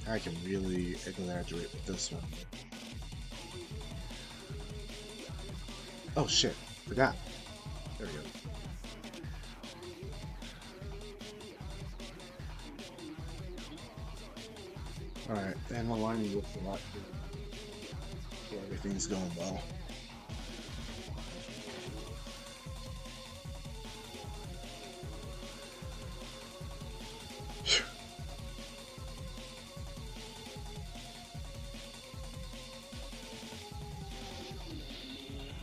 I can really exaggerate with this one. Oh shit, forgot. There we go. Alright, and aligning with a lot so everything's going well.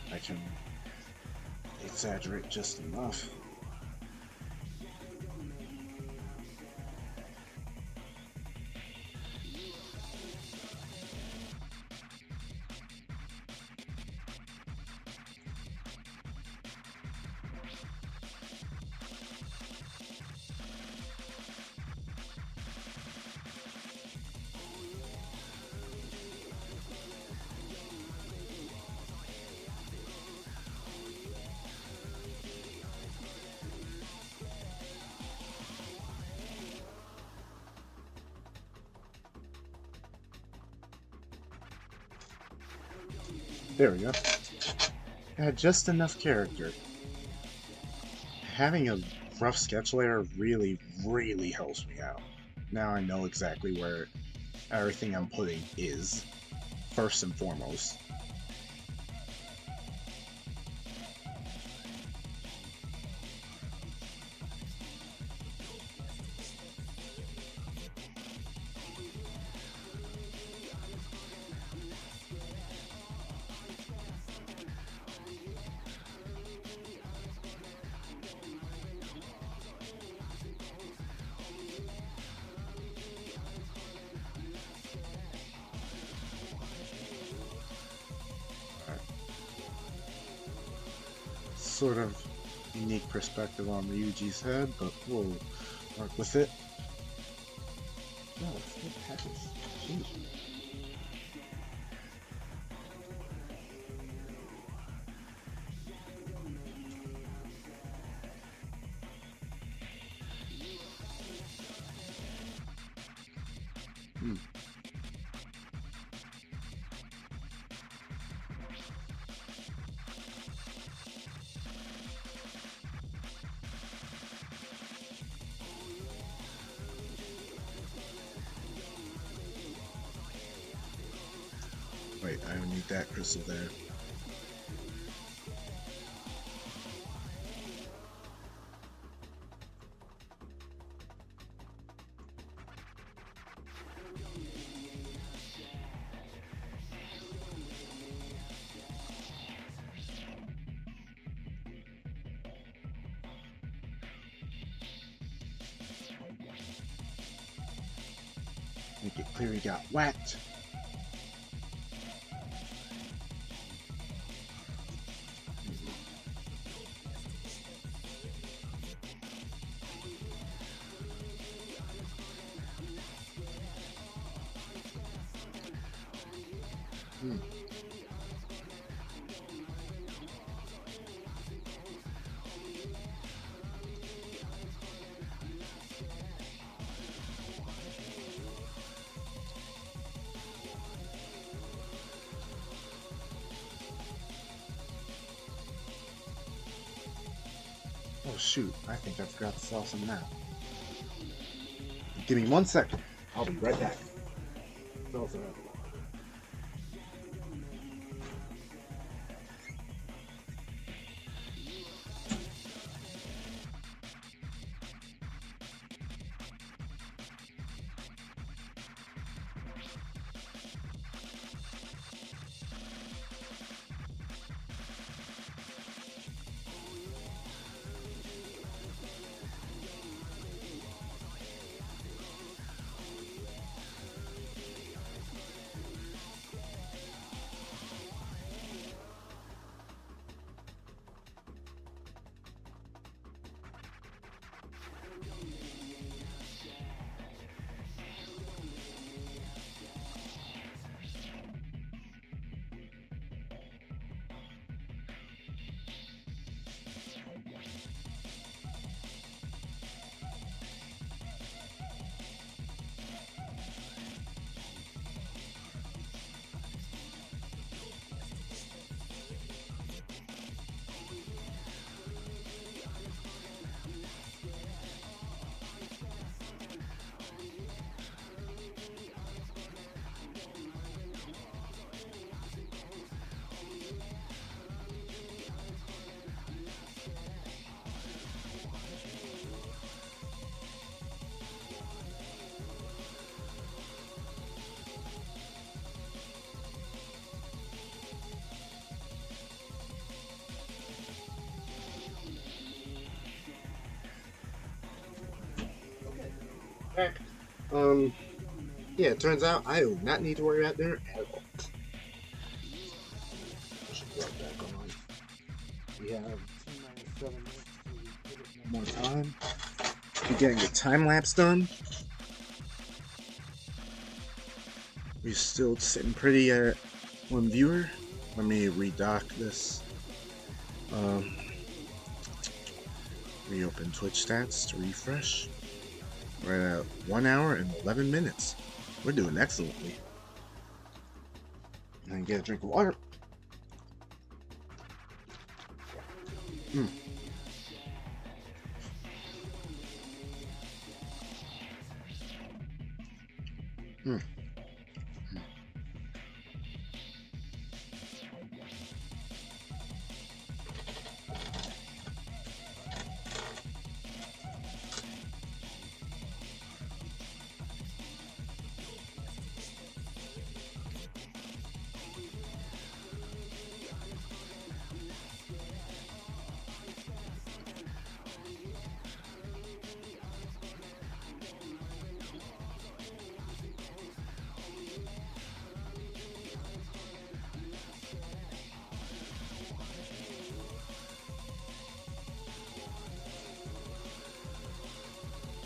I can exaggerate just enough. There we go. Had just enough character. Having a rough sketch layer really, really helps me out. Now I know exactly where everything I'm putting is, first and foremost. sort of unique perspective on Ryuji's head, but we'll work with it. No, it's still patches. Jeez. Wait, I don't need that crystal there. Make it clear he got whacked. Oh shoot, I think I forgot to sell some now. Give me 1 second. I'll be right back. Back. Yeah, it turns out I do not need to worry about dinner at all. I should plug back on. We have 297 minutes to give it one more time. We're getting the time lapse done. We're still sitting pretty at 1 viewer. Let me redock this. Reopen Twitch stats to refresh. We're at 1 hour and 11 minutes. We're doing excellently. And get a drink of water.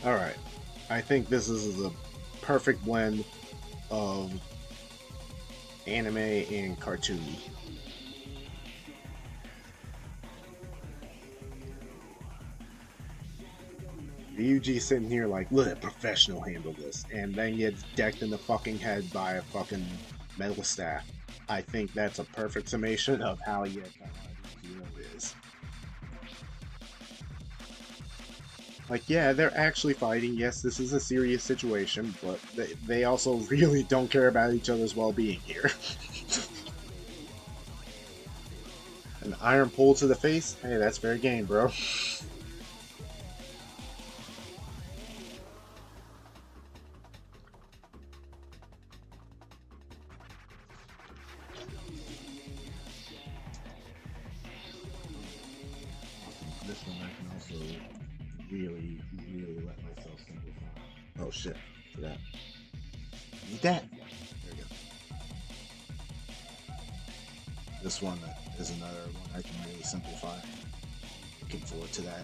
All right. I think this is a perfect blend of anime and cartoony. Ryuji sitting here like, let a professional handle this, and then gets decked in the fucking head by a fucking metal staff. I think that's a perfect summation of how Zero is. Like, yeah, they're actually fighting. Yes, this is a serious situation, but they also really don't care about each other's well-being here. An iron pole to the face? Hey, that's fair game, bro. This one I can also really, really let myself simplify. Oh shit, forgot. Eat that. There you go. This one is another one I can really simplify. Looking forward to that.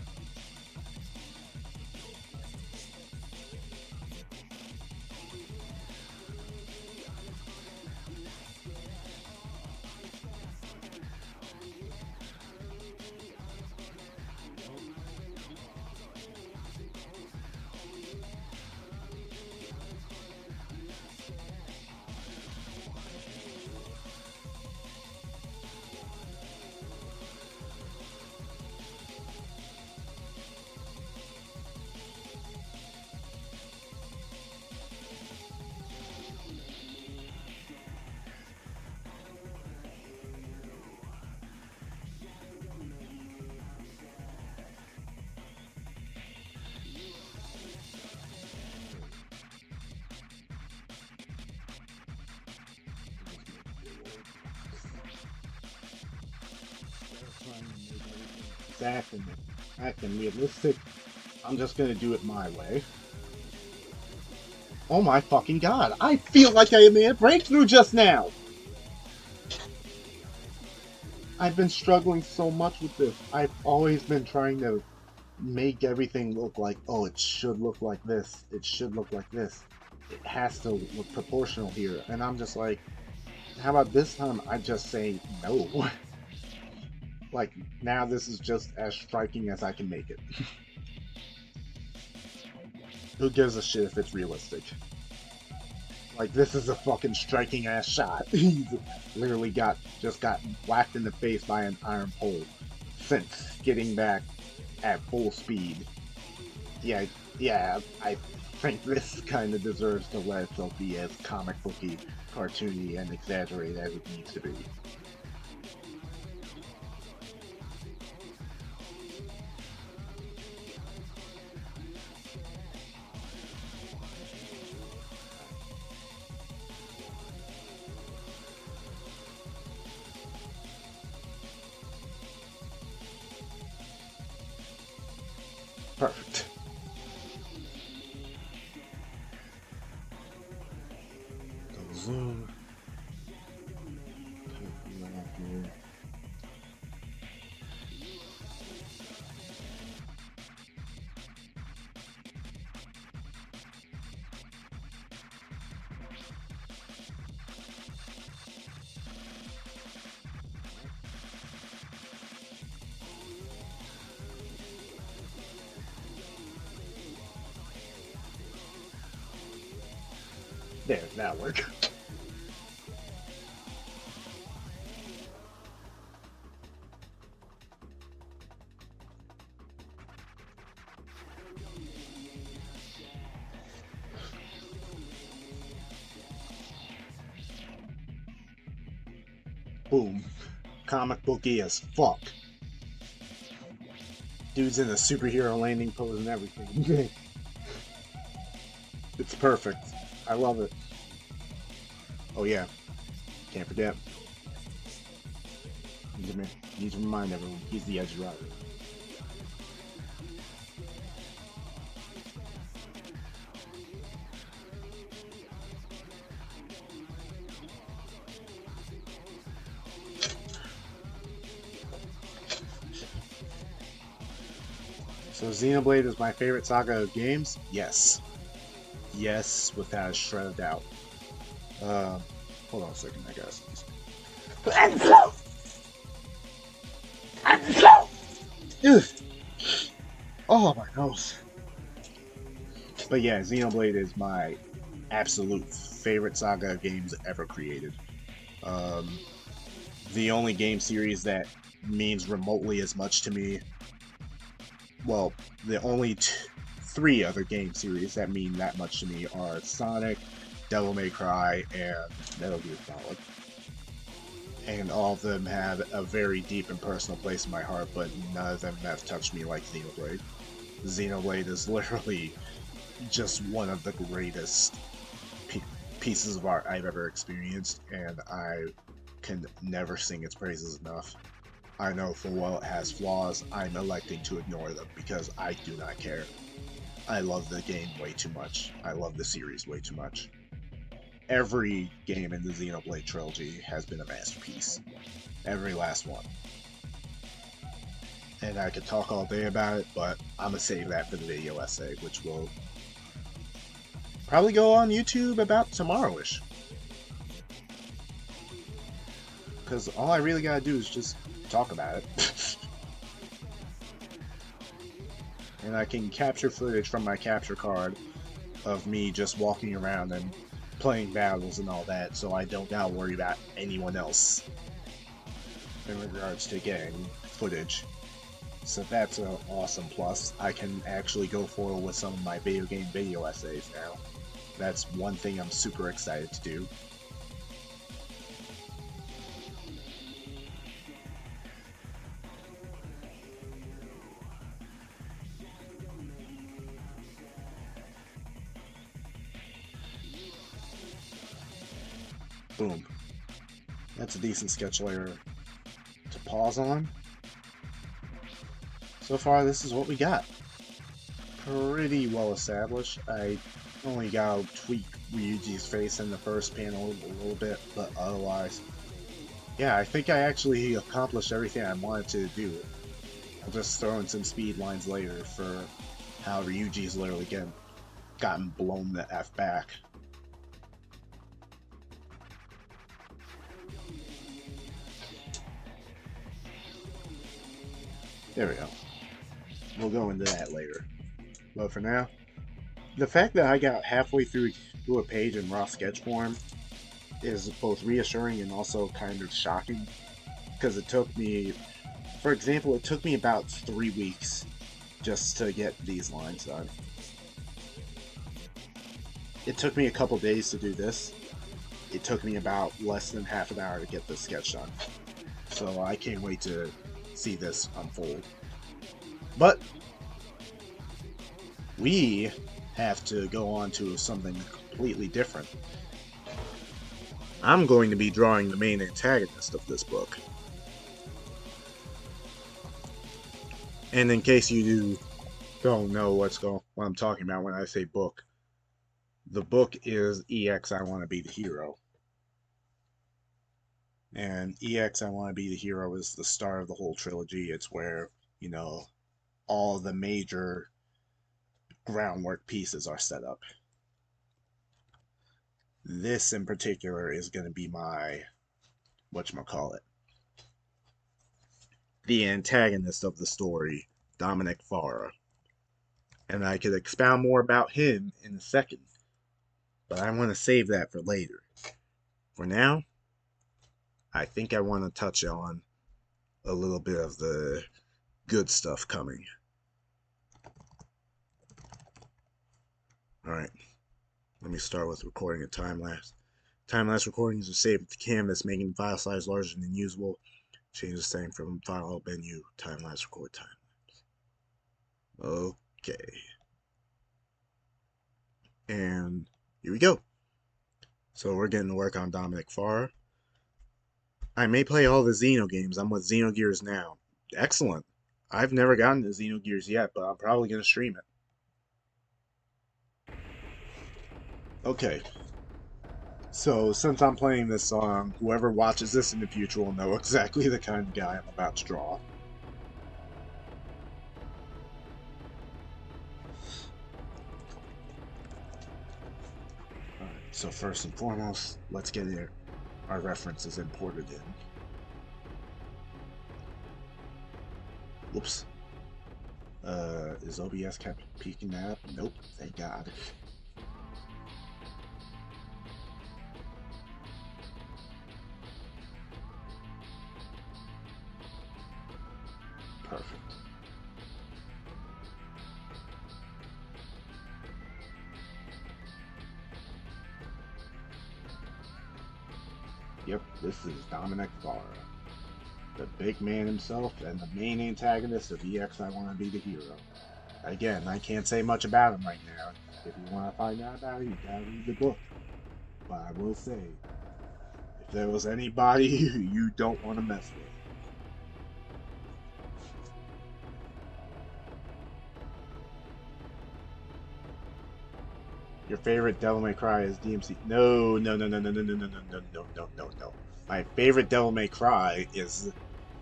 Exactly. I can realistic. I'm just gonna do it my way. Oh my fucking god! I feel like I made a breakthrough just now. I've been struggling so much with this. I've always been trying to make everything look like, oh, it should look like this. It should look like this. It has to look proportional here. And I'm just like, how about this time I just say no? Like, now this is just as striking as I can make it. Who gives a shit if it's realistic? Like, this is a fucking striking ass shot. He's literally just got whacked in the face by an iron pole, sent skidding back at full speed. Yeah, yeah, I think this kind of deserves to let itself be as comic booky, cartoony, and exaggerated as it needs to be. Perfect. Go zoom. There, now work. Boom. Comic booky as fuck. Dude's in a superhero landing pose and everything. It's perfect. I love it. Oh yeah, can't forget. Need to remind everyone, he's the edge rider. So Xenoblade is my favorite saga of games? Yes. Yes, without a shred of doubt. Um, Hold on a second, I gotta sneeze. Ugh. Oh, my nose. But yeah, Xenoblade is my absolute favorite saga of games ever created. Um, the only game series that means remotely as much to me, well, the only three other game series that mean that much to me are Sonic, Devil May Cry, and Metal Gear Solid. And all of them have a very deep and personal place in my heart, but none of them have touched me like Xenoblade. Xenoblade is literally just one of the greatest pieces of art I've ever experienced, and I can never sing its praises enough. I know full well it has flaws. I'm electing to ignore them because I do not care. I love the game way too much. I love the series way too much. Every game in the Xenoblade trilogy has been a masterpiece. Every last one. And I could talk all day about it, but I'm gonna save that for the video essay, which will probably go on YouTube about tomorrow-ish. Because all I really gotta do is just talk about it. And I can capture footage from my capture card of me just walking around and playing battles and all that, so I don't gotta worry about anyone else in regards to getting footage. So that's an awesome plus. I can actually go forward with some of my video game video essays now. That's one thing I'm super excited to do. Boom. That's a decent sketch layer to pause on. So far, this is what we got. Pretty well established. I only got to tweak Ryuji's face in the first panel a little bit, but otherwise, yeah, I think I actually accomplished everything I wanted to do. I'll just throw in some speed lines later for how Ryuji's literally gotten blown the F back. There we go. We'll go into that later. But for now, the fact that I got halfway through a page in raw sketch form is both reassuring and also kind of shocking, because it took me, for example, it took me about 3 weeks just to get these lines done. It took me a couple days to do this. It took me about less than half an hour to get this sketch done. So I can't wait to see this unfold. But we have to go on to something completely different. I'm going to be drawing the main antagonist of this book. And in case you don't know what I'm talking about when I say book, the book is EX I Want to Be the Hero. And EX I Want to Be the Hero is the start of the whole trilogy. It's where, you know, all the major groundwork pieces are set up. This in particular is going to be my, whatchamacallit, the antagonist of the story, Dominic Farah. And I could expound more about him in a second, but I want to save that for later. For now, I think I want to touch on a little bit of the good stuff coming. Alright, let me start with recording a time-lapse. Time-lapse recordings are saved with the canvas, making the file size larger than usable. Change the setting from file menu, time-lapse, record time-lapse. Okay. And here we go. So we're getting to work on Dominic Farah. I may play all the Xeno games. I'm with Xenogears now. Excellent. I've never gotten to Xenogears yet, but I'm probably going to stream it. Okay. So, since I'm playing this song, whoever watches this in the future will know exactly the kind of guy I'm about to draw. So first and foremost, let's get our references imported in. Whoops. Is OBS kept peeking that up? Nope, thank God. Perfect. Yep, this is Dominic Vara, the big man himself and the main antagonist of EX I Want to Be the Hero. Again, I can't say much about him right now. If you want to find out about it, you gotta read the book. But I will say, if there was anybody you don't want to mess with, your favorite Devil May Cry is DMC. No, no, no, no, no, no, no, no, no, no, no, no, no, no. My favorite Devil May Cry is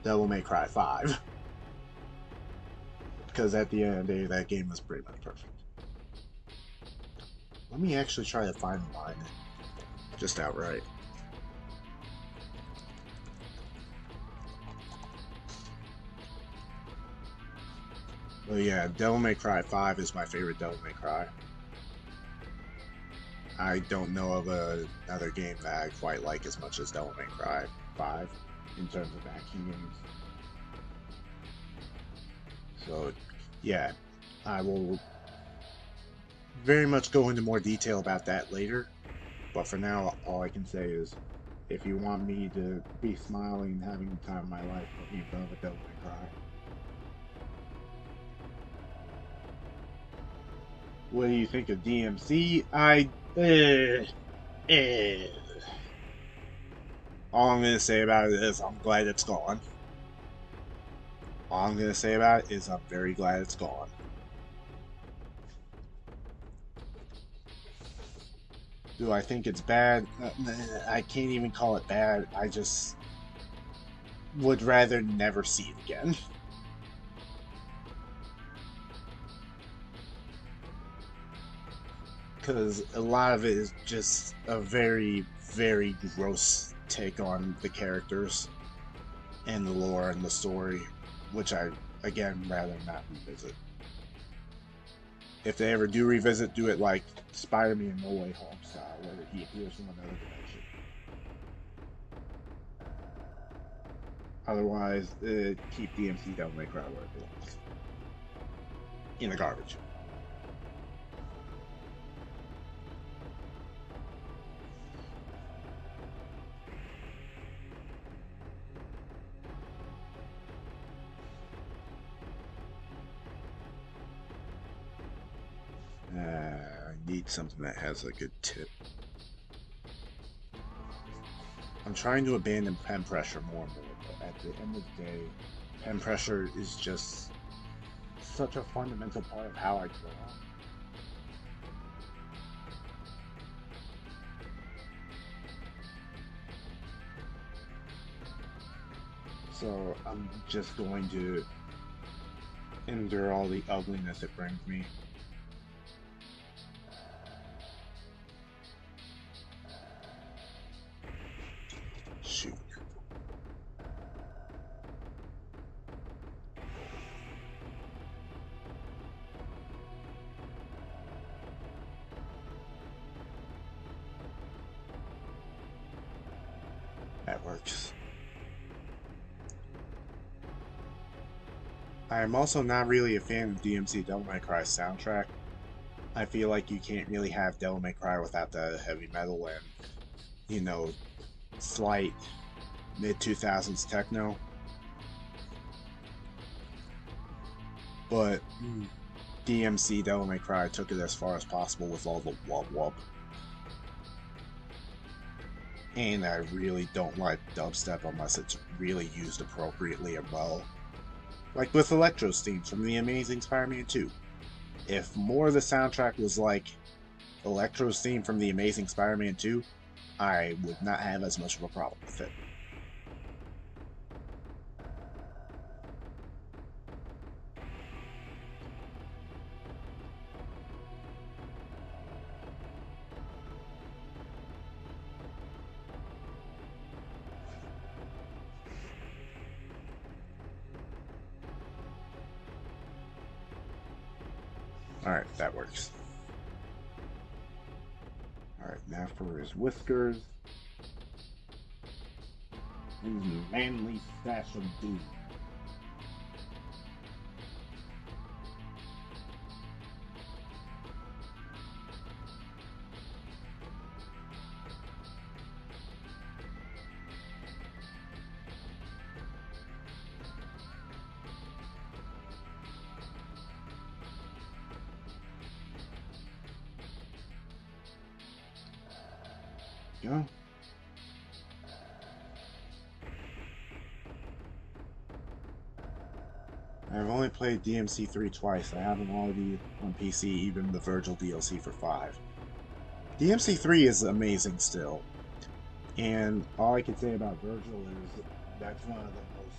Devil May Cry 5. Because at the end of the day, that game was pretty much perfect. Let me actually try to find mine just outright. Well, yeah, Devil May Cry 5 is my favorite Devil May Cry. I don't know of another game that I quite like as much as Devil May Cry 5 in terms of action games. So, yeah, I will very much go into more detail about that later. But for now, all I can say is, if you want me to be smiling and having the time of my life, put me in front of a Devil May Cry. What do you think of DMC? All I'm gonna say about it is I'm glad it's gone. All I'm gonna say about it is I'm very glad it's gone. Do I think it's bad? I can't even call it bad. I just would rather never see it again. Because a lot of it is just a very, very gross take on the characters and the lore and the story, which I, again, rather not revisit. If they ever do revisit, do it like Spider-Man No Way Home style, where he appears from another dimension. Otherwise, keep DMC Devil May Cry where it belongs. In the garbage. I need something that has a good tip. I'm trying to abandon pen pressure more and more, but at the end of the day, pen pressure is just such a fundamental part of how I draw. So I'm just going to endure all the ugliness it brings me. Shoot. That works. I am also not really a fan of DMC Devil May Cry soundtrack. I feel like you can't really have Devil May Cry without the heavy metal and, you know, slight mid-2000s techno. But DMC Devil May Cry took it as far as possible with all the wub-wub. And I really don't like dubstep unless it's really used appropriately and well. Like with Electro's theme from The Amazing Spider-Man 2. If more of the soundtrack was like Electro's theme from The Amazing Spider-Man 2, I would not have as much of a problem with it. Alright, that works. Alright, now for his whiskers. His manly stash of doom. Go. I've only played DMC3 twice. I haven't already on PC, even the Virgil DLC for 5. DMC3 is amazing still. And all I can say about Virgil is that's one of the most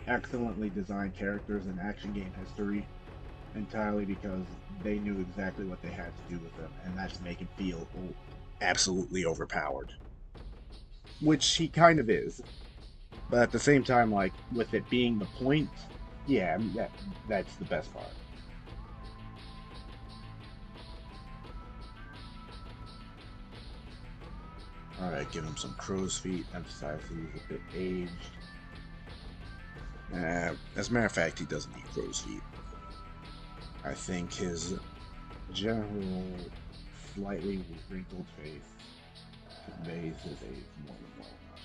excellently designed characters in action game history, entirely because they knew exactly what they had to do with him, and that's make him feel absolutely overpowered. Which he kind of is. But at the same time, like, with it being the point, yeah, that's the best part. Alright, give him some crow's feet, emphasize he's a bit aged. As a matter of fact, he doesn't need crow's feet. I think his general, slightly wrinkled face conveys his age more than well enough.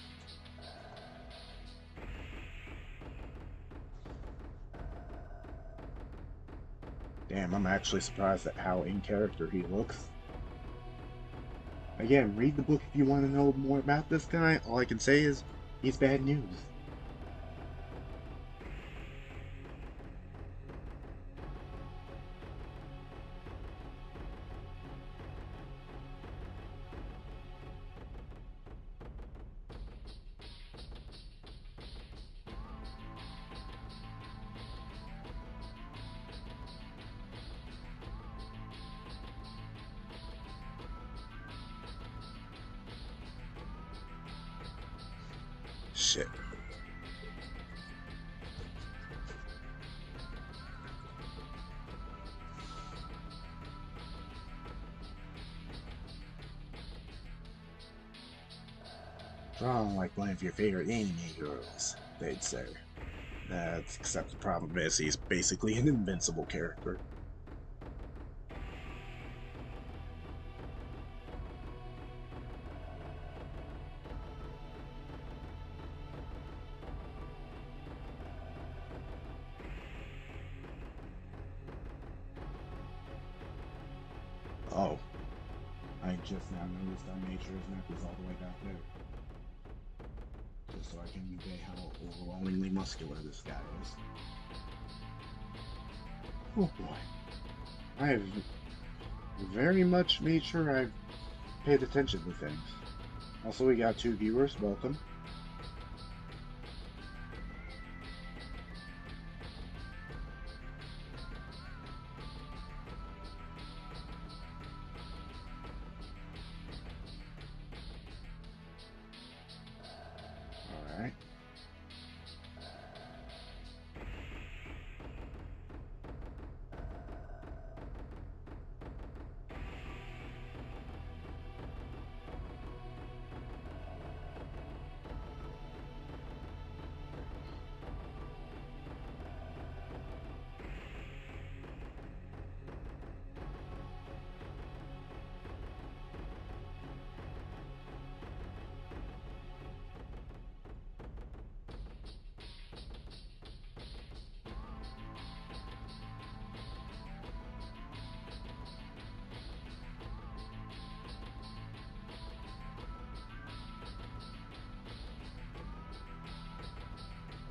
Damn, I'm actually surprised at how in character he looks. Again, read the book if you want to know more about this guy. All I can say is, he's bad news. Shit. Drawn like one of your favorite anime heroes, they'd say. Except the problem is he's basically an invincible character. Oh. I just now noticed I made sure his neck was all the way back there. Just so I can convey how overwhelmingly muscular this guy is. Oh boy. I have very much made sure I've paid attention to things. Also, we got 2 viewers. Welcome. Alright.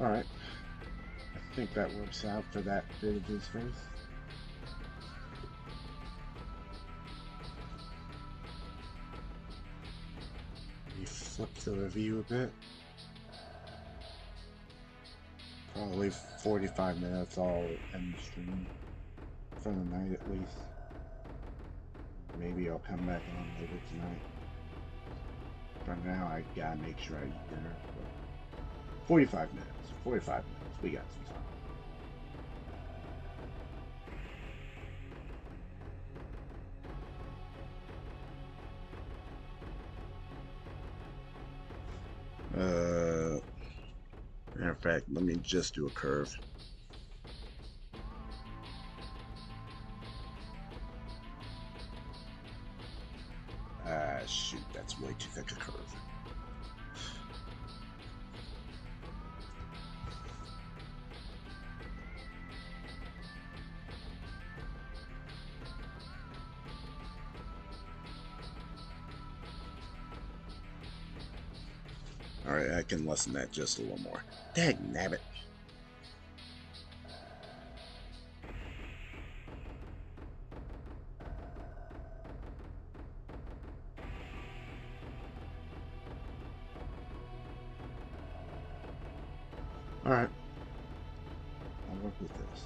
Alright. I think that works out for that bit of his face. You flip the review a bit. Probably 45 minutes all end the stream. For the night at least. Maybe I'll come back on later tonight. For now, I gotta make sure I eat dinner. But 45 minutes. 45 minutes. We got some time. of fact, let me just do a curve. Shoot, that's way too thick a curve. Alright, I can lessen that just a little more. Dagnabbit. Alright. I'll work with this.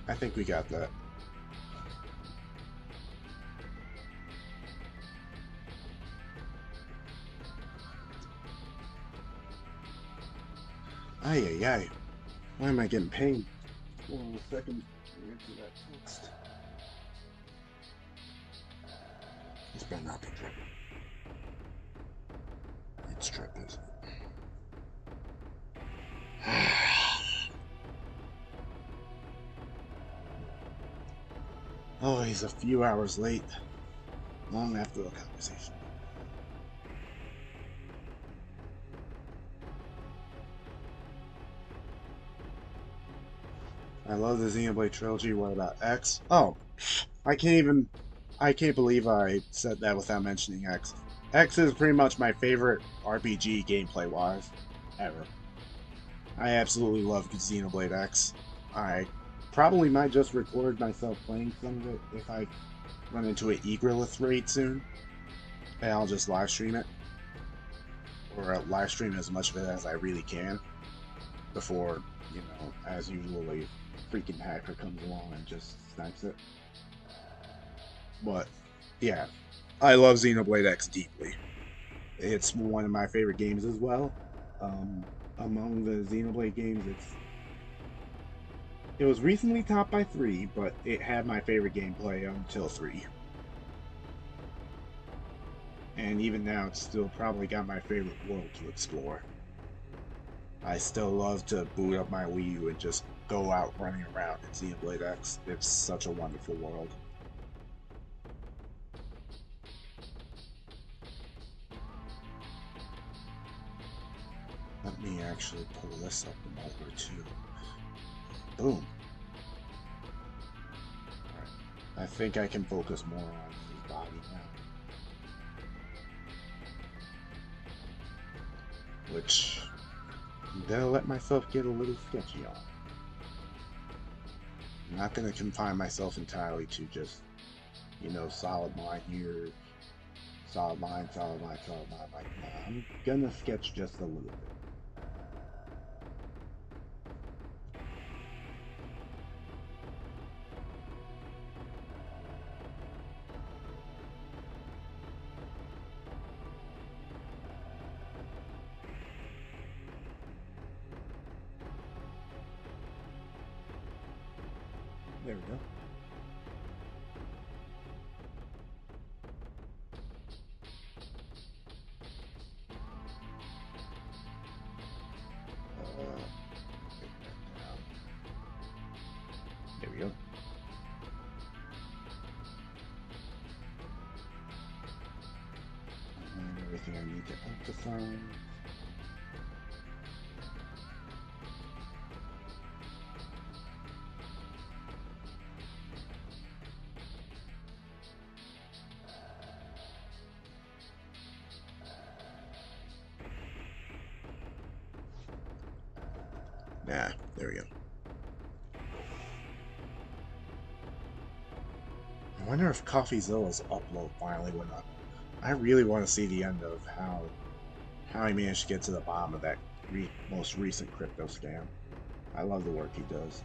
I think we got that. Ay, ay, ay. Why am I getting pain? Hold on a second. Answer that text. This better not be drip. It's drip, isn't it? Oh, he's a few hours late. Long after the conversation. I love the Xenoblade trilogy. What about X? Oh, I can't believe I said that without mentioning X. X is pretty much my favorite RPG gameplay-wise ever. I absolutely love Xenoblade X. I probably might just record myself playing some of it if I run into an Egrelith raid soon. And I'll just live stream it. Or live stream as much of it as I really can. Before, you know, as usual, a freaking hacker comes along and just snipes it. But, yeah. I love Xenoblade X deeply. It's one of my favorite games as well. Among the Xenoblade games, it was recently topped by 3, but it had my favorite gameplay until 3. And even now, it's still probably got my favorite world to explore. I still love to boot up my Wii U and just go out running around in Xenoblade X. It's such a wonderful world. Let me actually pull this up a moment or two. Boom. Alright. I think I can focus more on his body now. Which I'm gonna let myself get a little sketchy on. I'm not gonna confine myself entirely to just, you know, solid line here, solid line, solid line, solid line. Like, nah, I'm gonna sketch just a little bit. There we go. There we go. And everything I need to emphasize. Nah, there we go. I wonder if CoffeeZilla's upload finally went up. I really want to see the end of how he managed to get to the bottom of that most recent crypto scam. I love the work he does.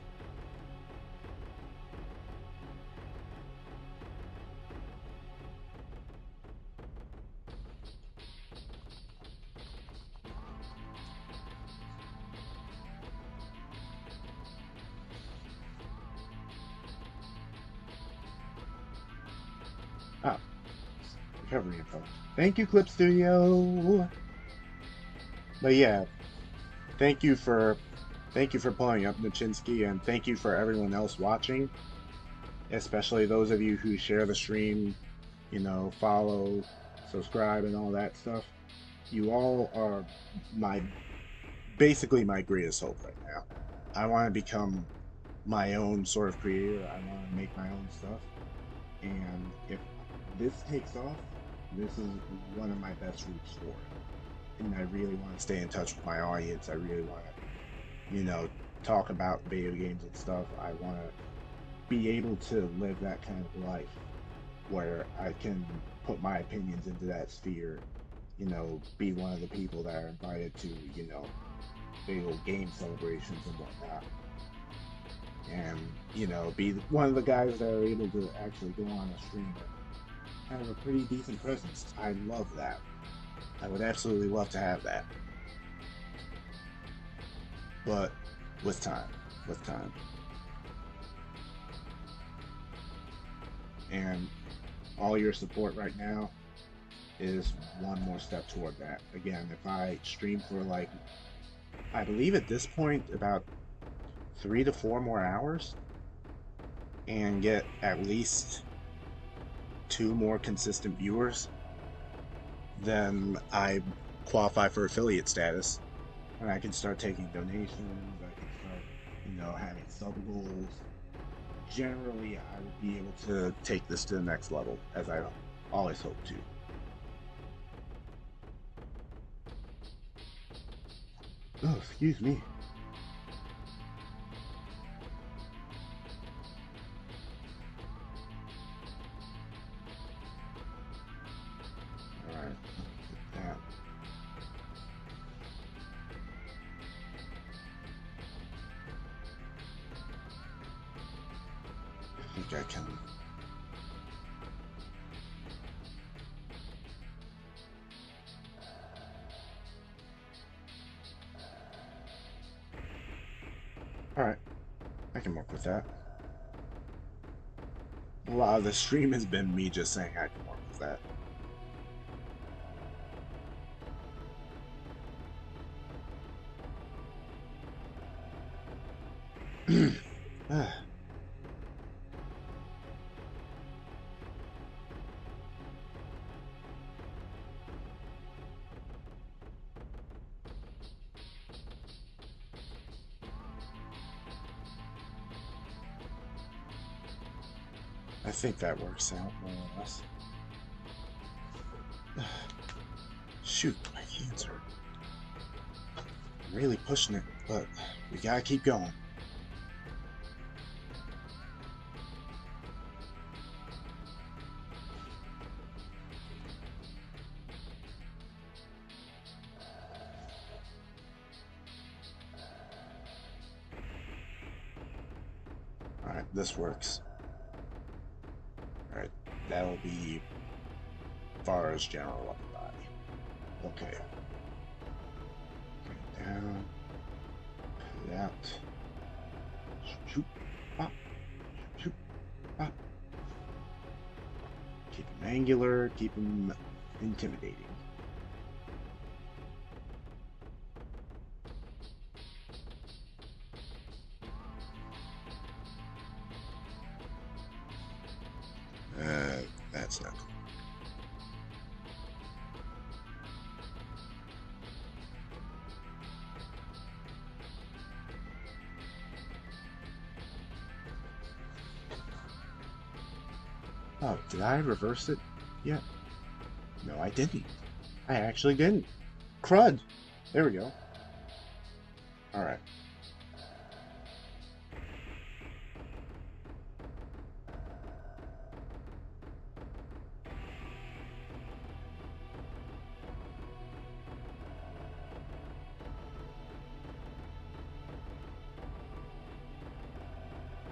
recovery info. Thank you, Clip Studio. But yeah, thank you for pulling up Nachinsky, and thank you for everyone else watching, especially those of you who share the stream, follow, subscribe, and all that stuff. You all are basically my greatest hope right now. I want to become my own sort of creator. I want to make my own stuff. And if this takes off, this is one of my best routes for it. And I really want to stay in touch with my audience. I really want to, talk about video games and stuff. I want to be able to live that kind of life where I can put my opinions into that sphere, be one of the people that are invited to, big game celebrations and whatnot. And, be one of the guys that are able to actually go on a stream and have a pretty decent presence. I love that. I would absolutely love to have that. But with time. And all your support right now is one more step toward that. Again, if I stream for I believe at this point about 3 to 4 more hours and get at least 2 more consistent viewers, then I qualify for affiliate status, and I can start taking donations. I can start, having sub goals. Generally, I would be able to take this to the next level, as I always hope to. Oh, excuse me. Alright, get that. I think I can. Alright, I can work with that. A lot of the stream has been me just saying I can work with that. I think that works out more or less. Shoot, my hands hurt. I'm really pushing it, but we gotta keep going. Alright, this works. Alright, that'll be far as general upper body. Okay. Bring it down. Pull it out. Shoot. Pop. Shoot. Pop. Keep them angular, keep them intimidating. That's not cool. Oh, did I reverse it yet? No, I didn't. I actually didn't. Crud! There we go. Alright.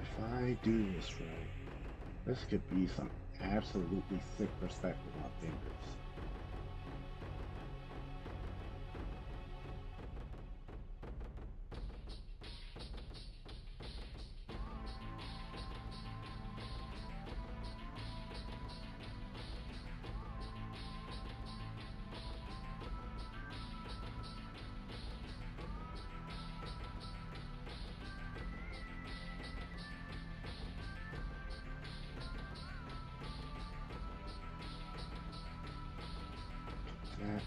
If I do this right, this could be some absolutely sick perspective on fingers. that.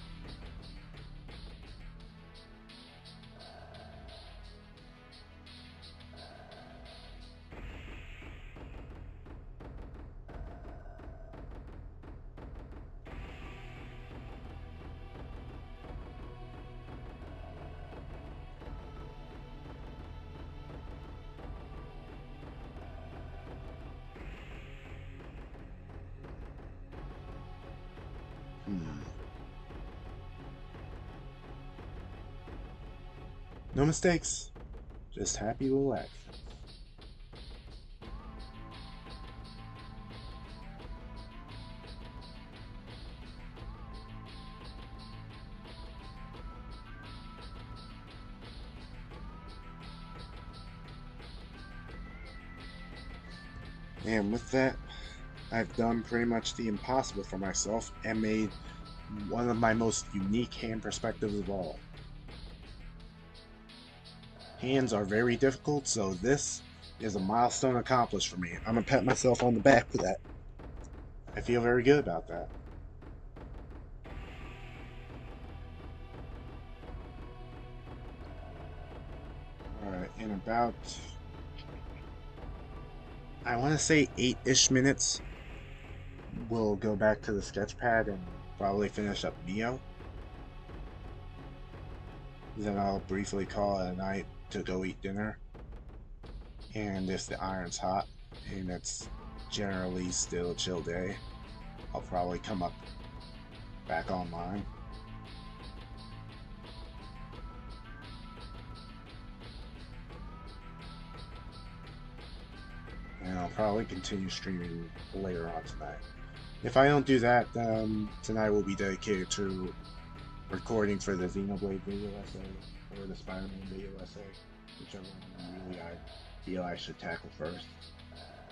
No mistakes. Just happy little actions. And with that, I've done pretty much the impossible for myself and made one of my most unique hand perspectives of all. Hands are very difficult, so this is a milestone accomplished for me. I'm gonna pat myself on the back for that. I feel very good about that. Alright, in about, I want to say 8-ish minutes, we'll go back to the sketch pad and probably finish up Neo. Then I'll briefly call it a night to go eat dinner. And if the iron's hot and it's generally still a chill day, I'll probably come up back online. And I'll probably continue streaming later on tonight. If I don't do that, then tonight will be dedicated to recording for the Xenoblade video essay or the Spider-Man video essay, whichever one really I feel I should tackle first,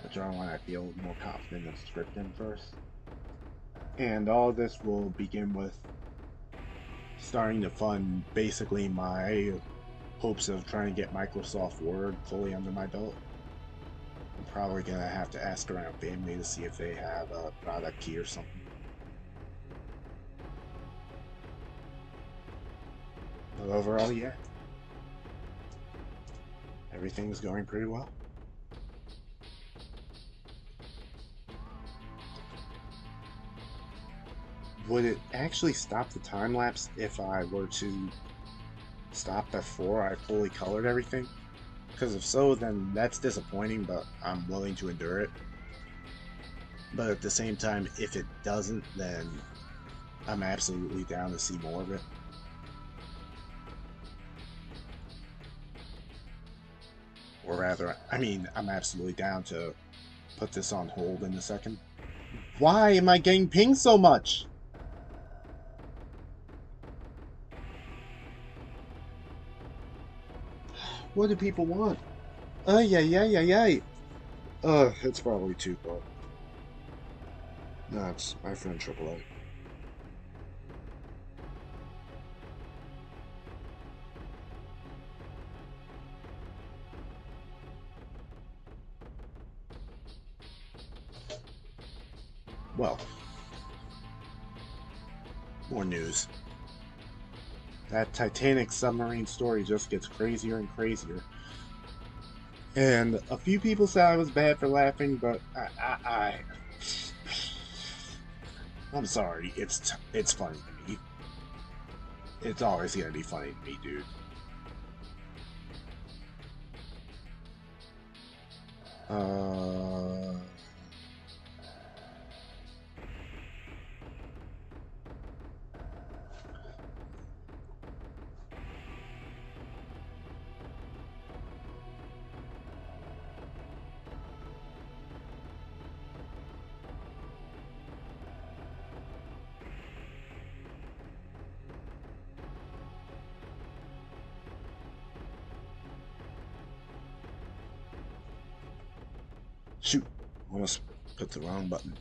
whichever one I feel more confident in scripting first. And all of this will begin with starting to fund basically my hopes of trying to get Microsoft Word fully under my belt. I'm probably gonna have to ask around family to see if they have a product key or something. But overall, yeah, everything's going pretty well. Would it actually stop the time lapse if I were to stop before I fully colored everything? Because if so, then that's disappointing, but I'm willing to endure it. But at the same time, if it doesn't, then I'm absolutely down to see more of it. Or rather, I mean, I'm absolutely down to put this on hold in a second. Why am I getting pinged so much? What do people want? Yeah. It's probably too far. No, it's my friend AAA. Well, more news. That Titanic submarine story just gets crazier and crazier. And a few people said I was bad for laughing, but I'm sorry. It's funny to me. It's always gonna be funny to me, dude. Uh, shoot, almost put the wrong button.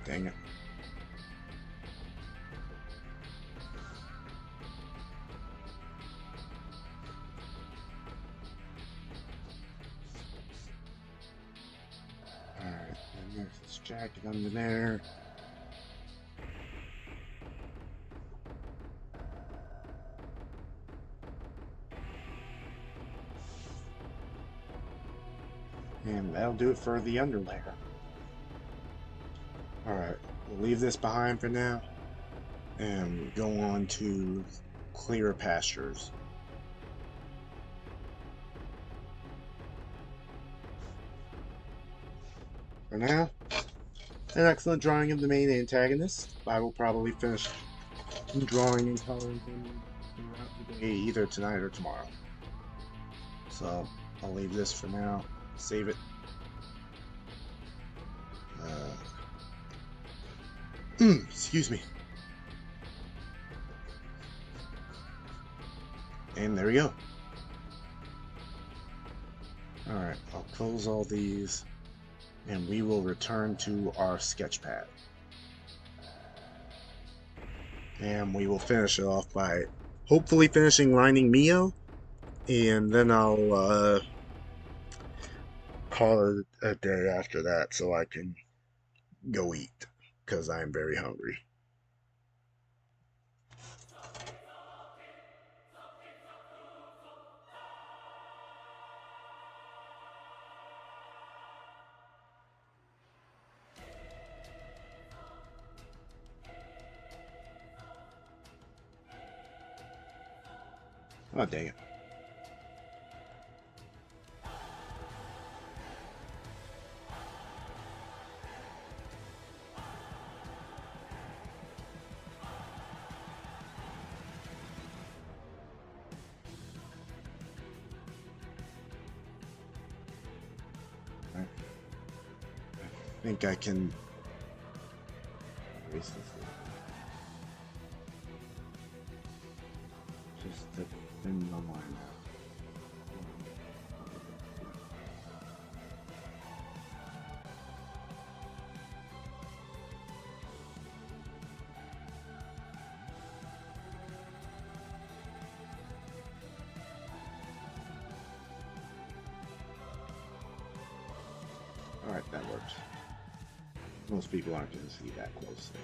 Dang it. jacket under there. And that'll do it for the underlayer. Alright, we'll leave this behind for now and go on to clearer pastures. For now, an excellent drawing of the main antagonist. I will probably finish drawing and coloring him throughout the day, either tonight or tomorrow. So I'll leave this for now, save it. Excuse me. And there we go. Alright, I'll close all these and we will return to our sketch pad. And we will finish it off by hopefully finishing lining Mio, and then I'll call it a day after that so I can go eat, because I'm very hungry. Oh, dang it. I think I can erase this. Just to thin the line out. Alright, that works. Most people aren't going to see that closely.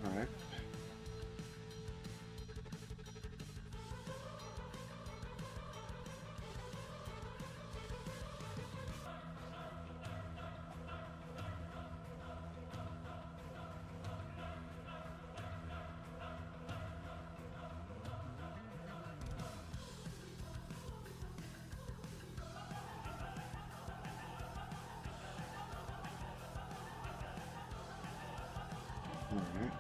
Alright. Alright.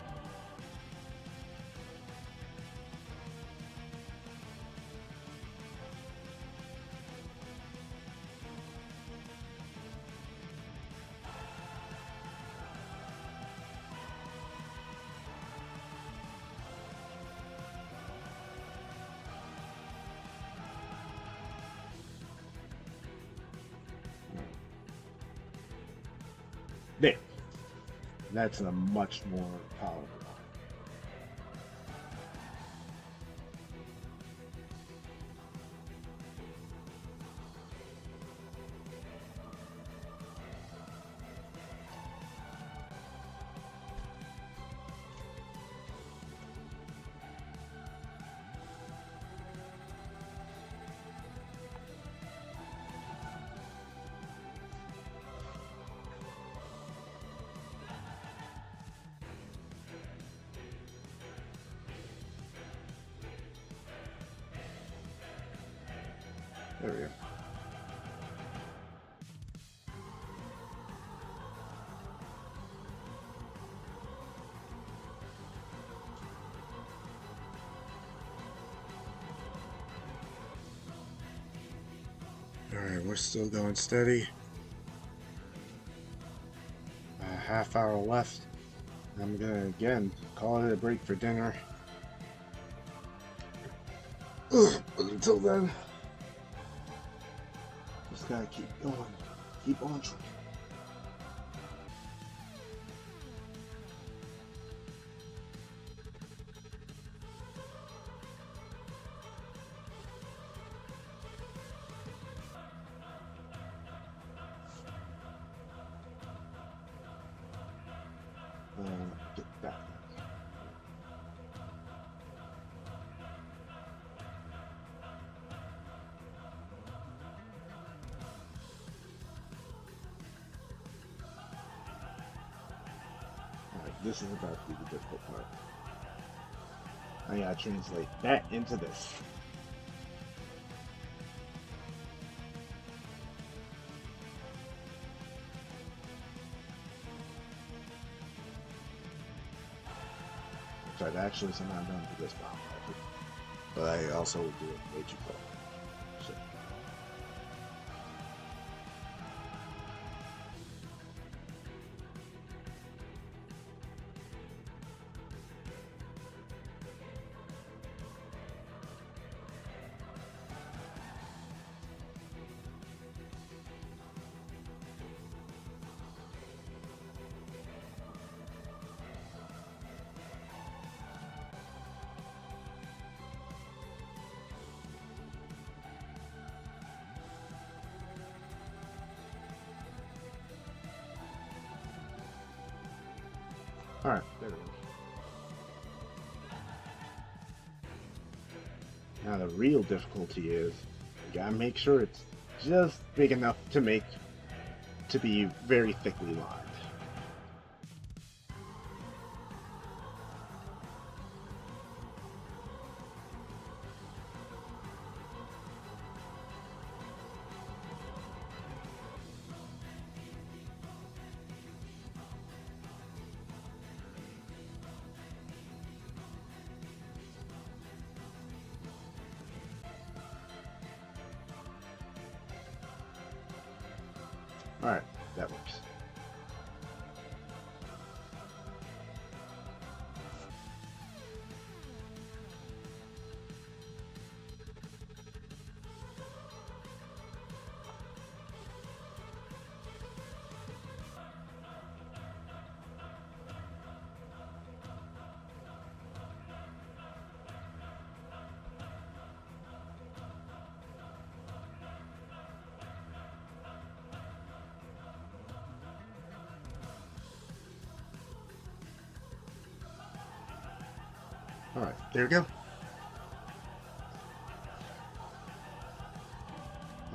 There. That's a much more powerful. There we go. Alright, we're still going steady. A half hour left. I'm gonna again call it a break for dinner. But until then, just gotta keep going. Keep on trucking. Get that. Alright, this is about to be the difficult part. I gotta translate that into this. Which I've actually somehow done for this bomb project. But I also do it way too quick. So. Alright, there we go. Now the real difficulty is, you gotta make sure it's just big enough to be very thickly lined. Alright, that works. Alright, there we go.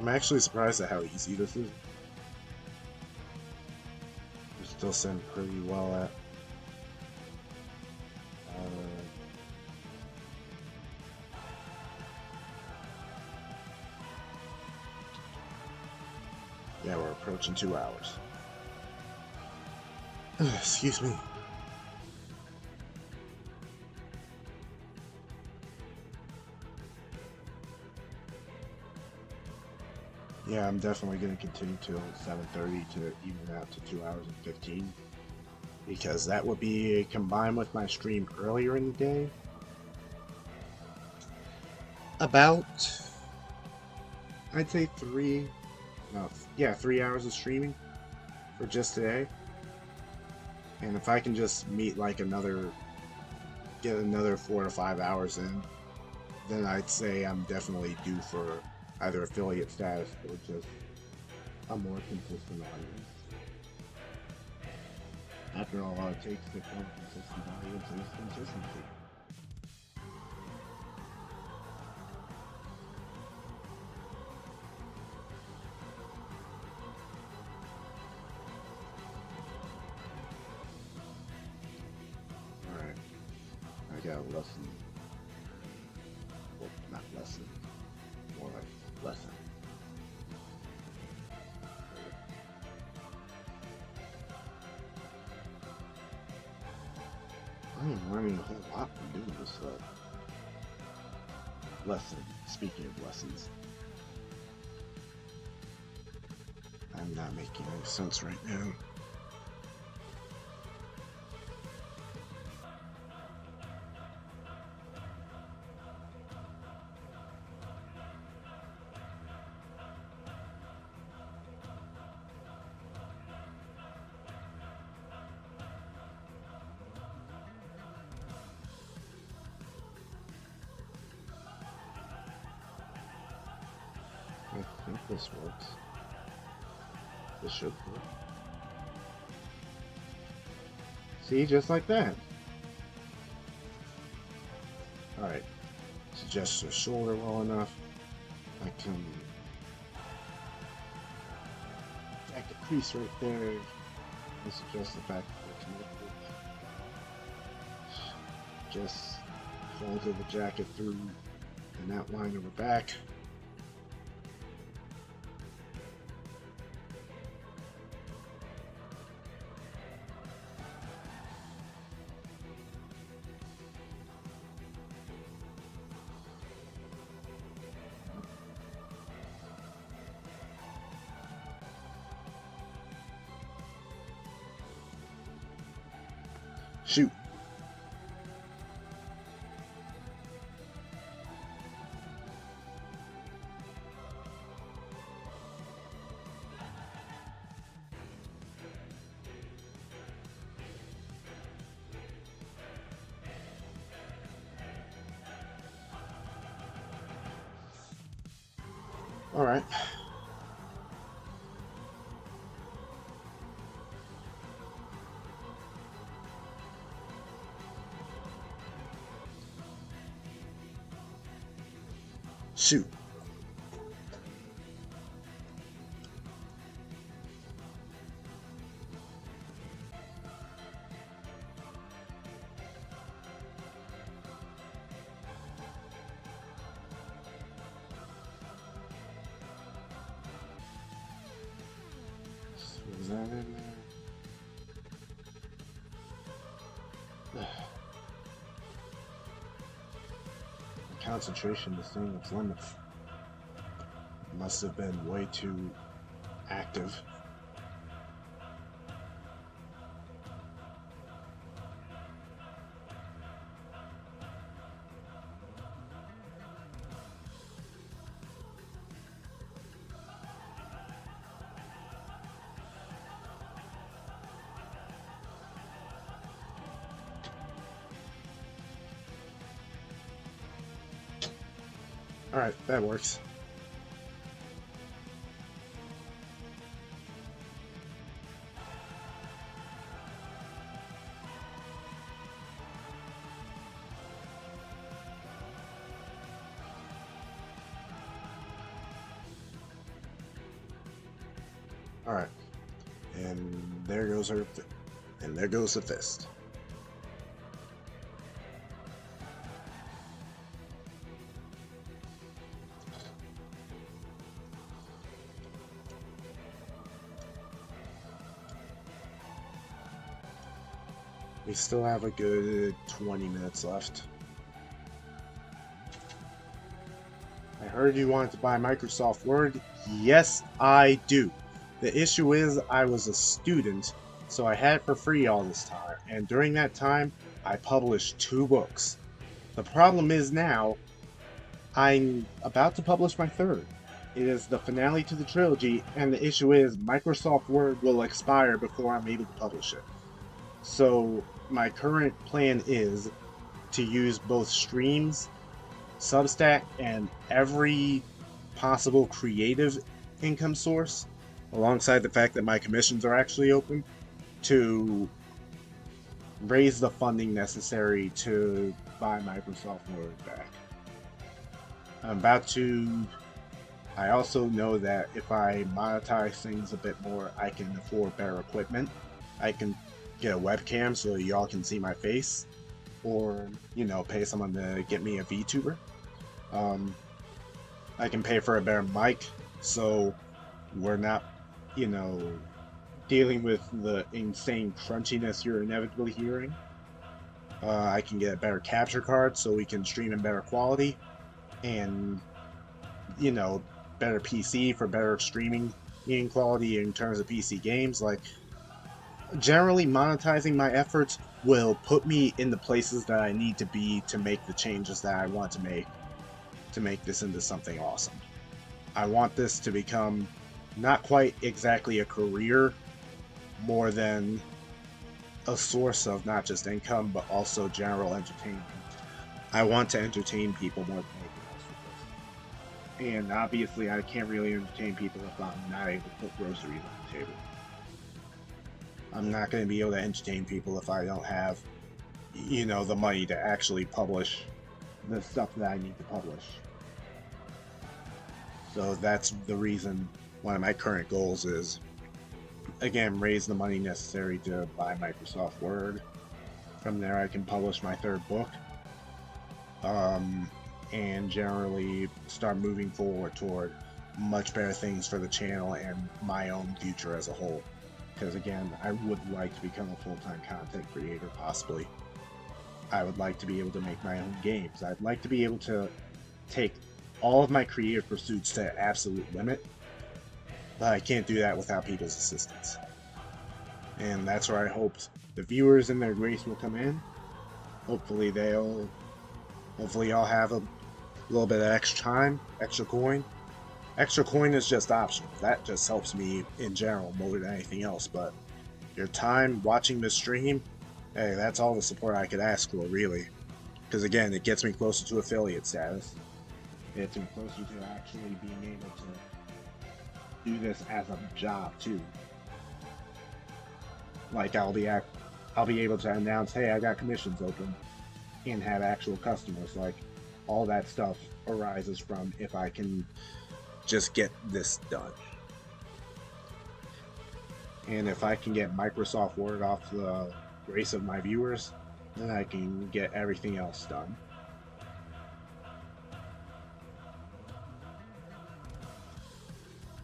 I'm actually surprised at how easy this is. We're still sitting pretty well at. Yeah, we're approaching 2 hours. Excuse me. Yeah, I'm definitely going to continue till 7:30 to even out to 2 hours and 15. Because that would be combined with my stream earlier in the day. About, I'd say 3 hours of streaming for just today. And if I can just meet like get another 4 to 5 hours in, then I'd say I'm definitely due for either affiliate status or just a more consistent audience. After all it takes to form a consistent audience is consistency. Alright. I got a lesson. Well, not lesson. More like lesson. I am learning a whole lot from doing this lesson. Speaking of lessons. I'm not making any sense right now. I think this works. This should work. See, just like that. Alright. Adjust your shoulder well enough. I can jack the crease right there. Let's adjust the fact that we're connected. Just fold the jacket through an outline of her back. Shoot. All right. Shoot. Is that in there? Concentration is seeing its limits. Must have been way too active. Alright, that works. Alright. And there goes her, and there goes the fist. We still have a good 20 minutes left. I heard you wanted to buy Microsoft Word. Yes, I do. The issue is I was a student, so I had it for free all this time, and during that time, I published 2 books. The problem is now, I'm about to publish my 3rd. It is the finale to the trilogy, and the issue is Microsoft Word will expire before I'm able to publish it. So my current plan is to use both streams, Substack, and every possible creative income source, alongside the fact that my commissions are actually open, to raise the funding necessary to buy Microsoft Word back. I'm about to... I also know that if I monetize things a bit more, I can afford better equipment. I can get a webcam so y'all can see my face, or, you know, pay someone to get me a VTuber. I can pay for a better mic, so we're not, you know, dealing with the insane crunchiness you're inevitably hearing. I can get a better capture card so we can stream in better quality, and, you know, better PC for better streaming inequality in terms of PC games. Like, generally monetizing my efforts will put me in the places that I need to be to make the changes that I want to make this into something awesome. I want this to become not quite exactly a career, more than a source of not just income but also general entertainment. I want to entertain people more than anything else with this. And obviously, I can't really entertain people if I'm not able to put groceries on the table. I'm not going to be able to entertain people if I don't have, the money to actually publish the stuff that I need to publish. So that's the reason one of my current goals is, again, raise the money necessary to buy Microsoft Word. From there, I can publish my third book, and generally start moving forward toward much better things for the channel and my own future as a whole. Because again, I would like to become a full-time content creator, possibly. I would like to be able to make my own games. I'd like to be able to take all of my creative pursuits to absolute limit, but I can't do that without people's assistance. And that's where I hope the viewers and their grace will come in. Hopefully I'll have a little bit of extra time, extra coin. Extra coin is just optional. That just helps me in general more than anything else. But your time watching the stream, hey, that's all the support I could ask for, really. Because again, it gets me closer to affiliate status. It gets me closer to actually being able to do this as a job too. Like I'll be able to announce, hey, I got commissions open, and have actual customers. Like all that stuff arises from if I can just get this done. And if I can get Microsoft Word off the grace of my viewers, then I can get everything else done.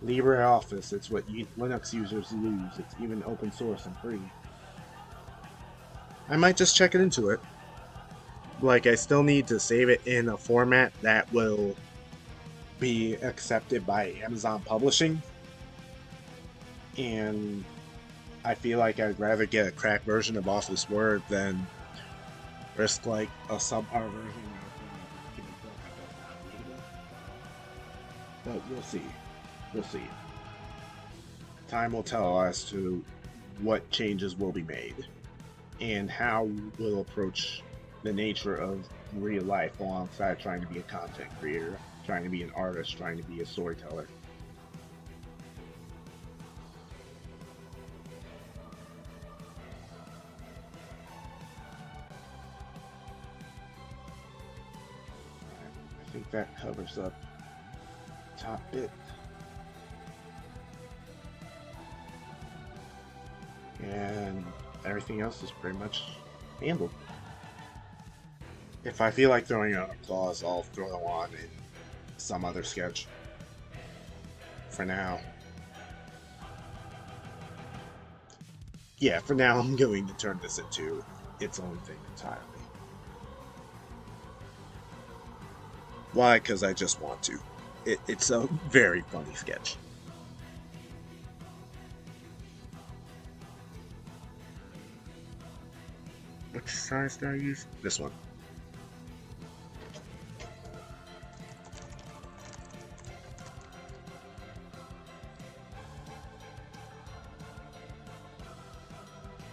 LibreOffice, it's what Linux users lose. It's even open source and free. I might just check it into it. Like, I still need to save it in a format that will be accepted by Amazon Publishing. And I feel like I'd rather get a cracked version of Office Word than risk like a subpar version. But we'll see. We'll see. Time will tell as to what changes will be made and how we'll approach the nature of real life alongside trying to be a content creator, trying to be an artist, trying to be a storyteller. I think that covers up the top bit. And everything else is pretty much handled. If I feel like throwing out applause, I'll throw them on in some other sketch. For now. Yeah, for now I'm going to turn this into its own thing entirely. Why? Because I just want to. It's a very funny sketch. Which size did I use? This one.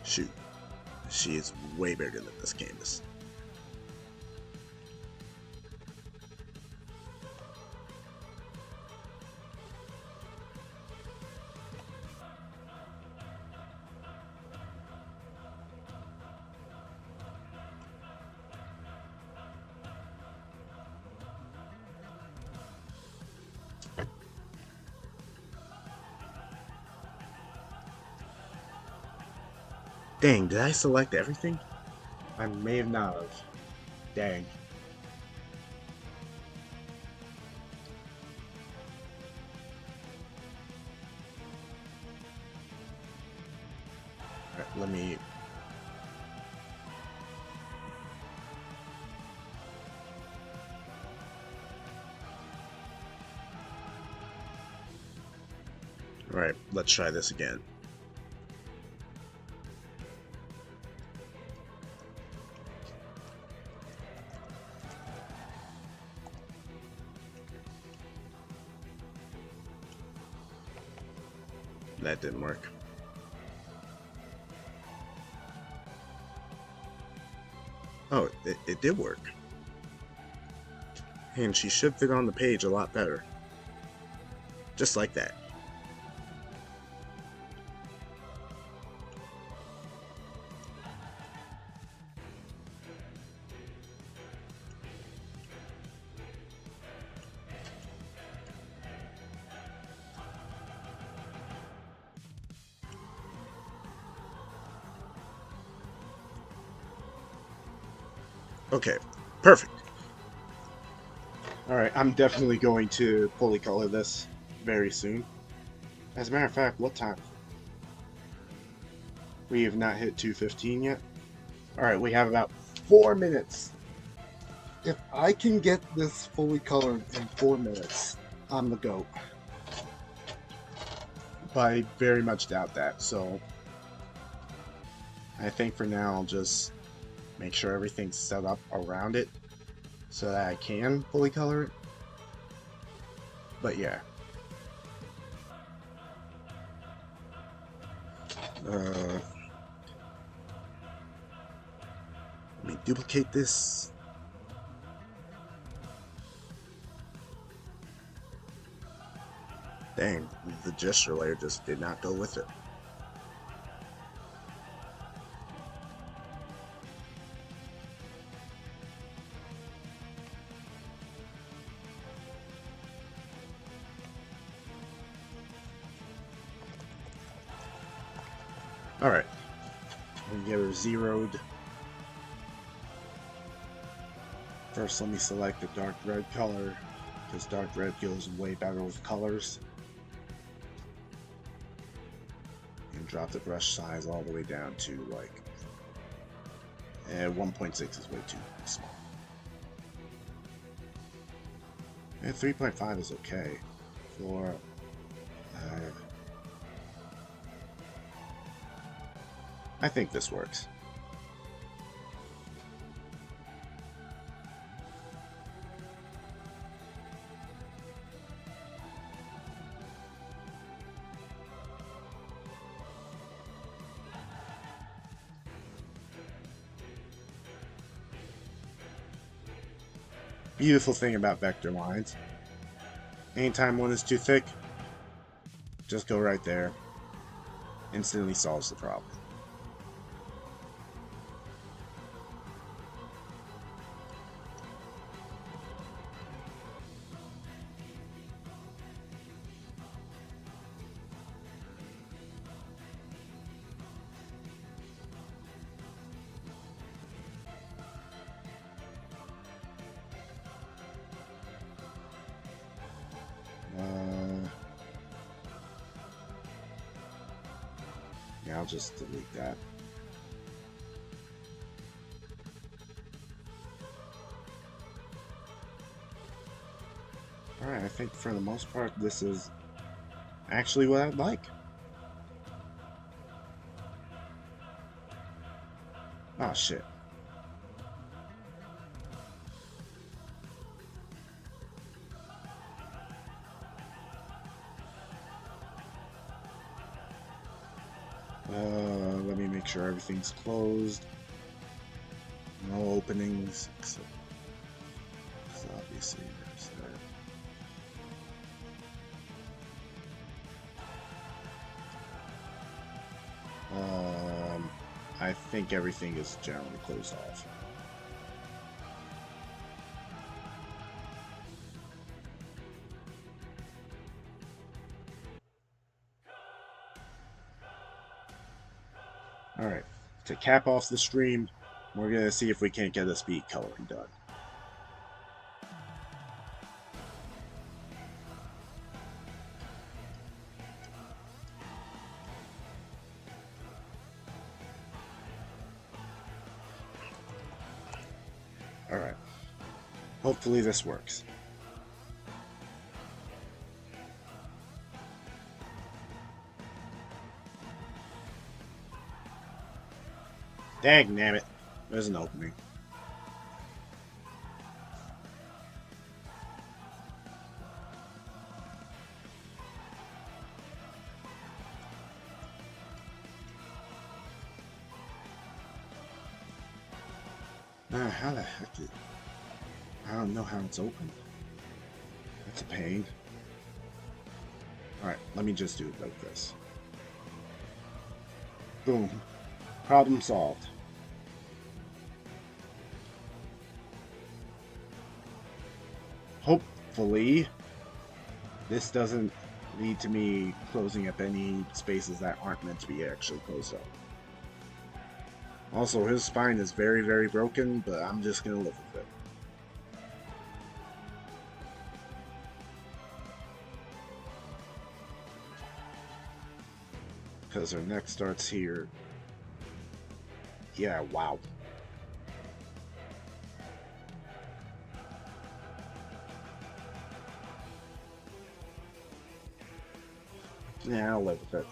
Shoot. She is way bigger than this canvas. Dang, did I select everything? I may have not have. Dang. Alright, let me... Alright, let's try this again. That didn't work. Oh, it did work. And she should fit on the page a lot better. Just like that. Okay, perfect. Alright, I'm definitely going to fully color this very soon. As a matter of fact, what time? We have not hit 2:15 yet. Alright, we have about 4 minutes. If I can get this fully colored in 4 minutes, I'm the GOAT. But I very much doubt that, so I think for now I'll just make sure everything's set up around it so that I can fully color it. But yeah. Let me duplicate this. Dang, the gesture layer just did not go with it. Alright. We get her zeroed. First, let me select the dark red color, because dark red goes way better with colors. And drop the brush size all the way down to like 1.6 is way too small. And 3.5 is okay for I think this works. Beautiful thing about vector lines. Anytime one is too thick, just go right there. Instantly solves the problem. Yeah, I'll just delete that. Alright, I think for the most part this is actually what I'd like. Oh shit. Let me make sure everything's closed. No openings, except obviously there's that. I think everything is generally closed off. Alright, to cap off the stream, we're going to see if we can't get a speed coloring done. Alright, hopefully this works. Dang nabbit. There's an opening. How the heck did... I don't know how it's open. That's a pain. Alright, let me just do it like this. Boom. Problem solved. Hopefully, this doesn't lead to me closing up any spaces that aren't meant to be actually closed up. Also, his spine is very, very broken, but I'm just going to live with it. Because our neck starts here. Yeah, wow. Yeah, I'll live with it.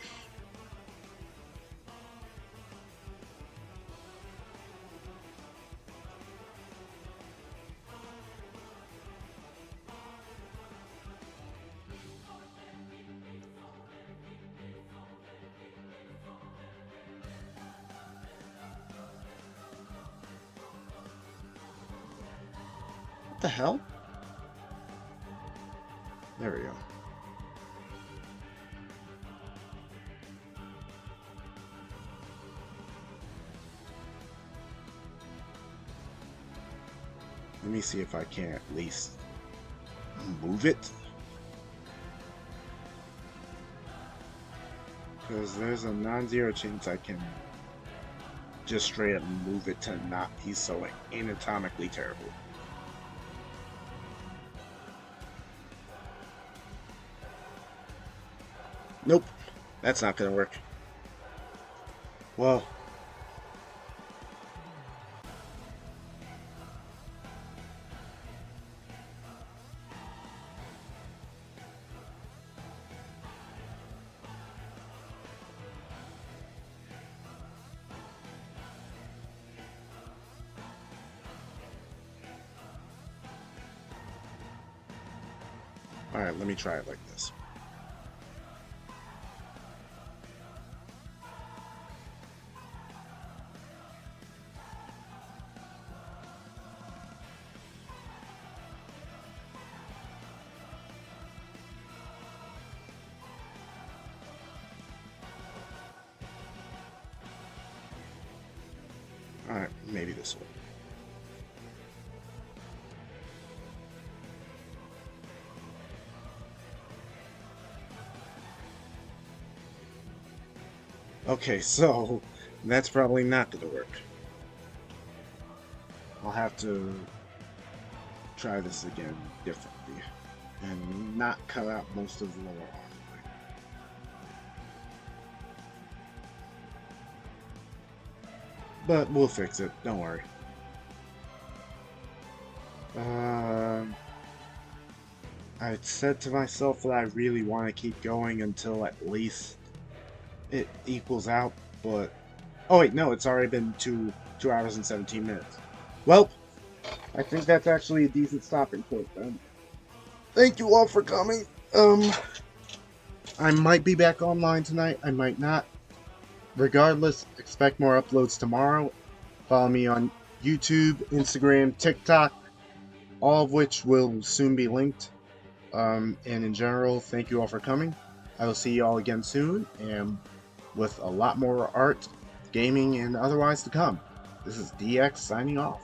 What the hell? There we go. Let me see if I can at least move it. Because there's a non-zero chance I can just straight up move it to not be so anatomically terrible. Nope, that's not gonna work. Well, alright, let me try it like this. Alright, maybe this way. Okay, so that's probably not going to work. I'll have to try this again differently and not cut out most of the lower arm. But we'll fix it, don't worry. I said to myself that I really want to keep going until at least it equals out, but... Oh wait, no, it's already been 2 hours and 17 minutes. Well, I think that's actually a decent stopping point then. Thank you all for coming. I might be back online tonight, I might not. Regardless, expect more uploads tomorrow. Follow me on YouTube, Instagram, TikTok, all of which will soon be linked. And in general, thank you all for coming. I will see you all again soon, and with a lot more art, gaming, and otherwise to come. This is DX signing off.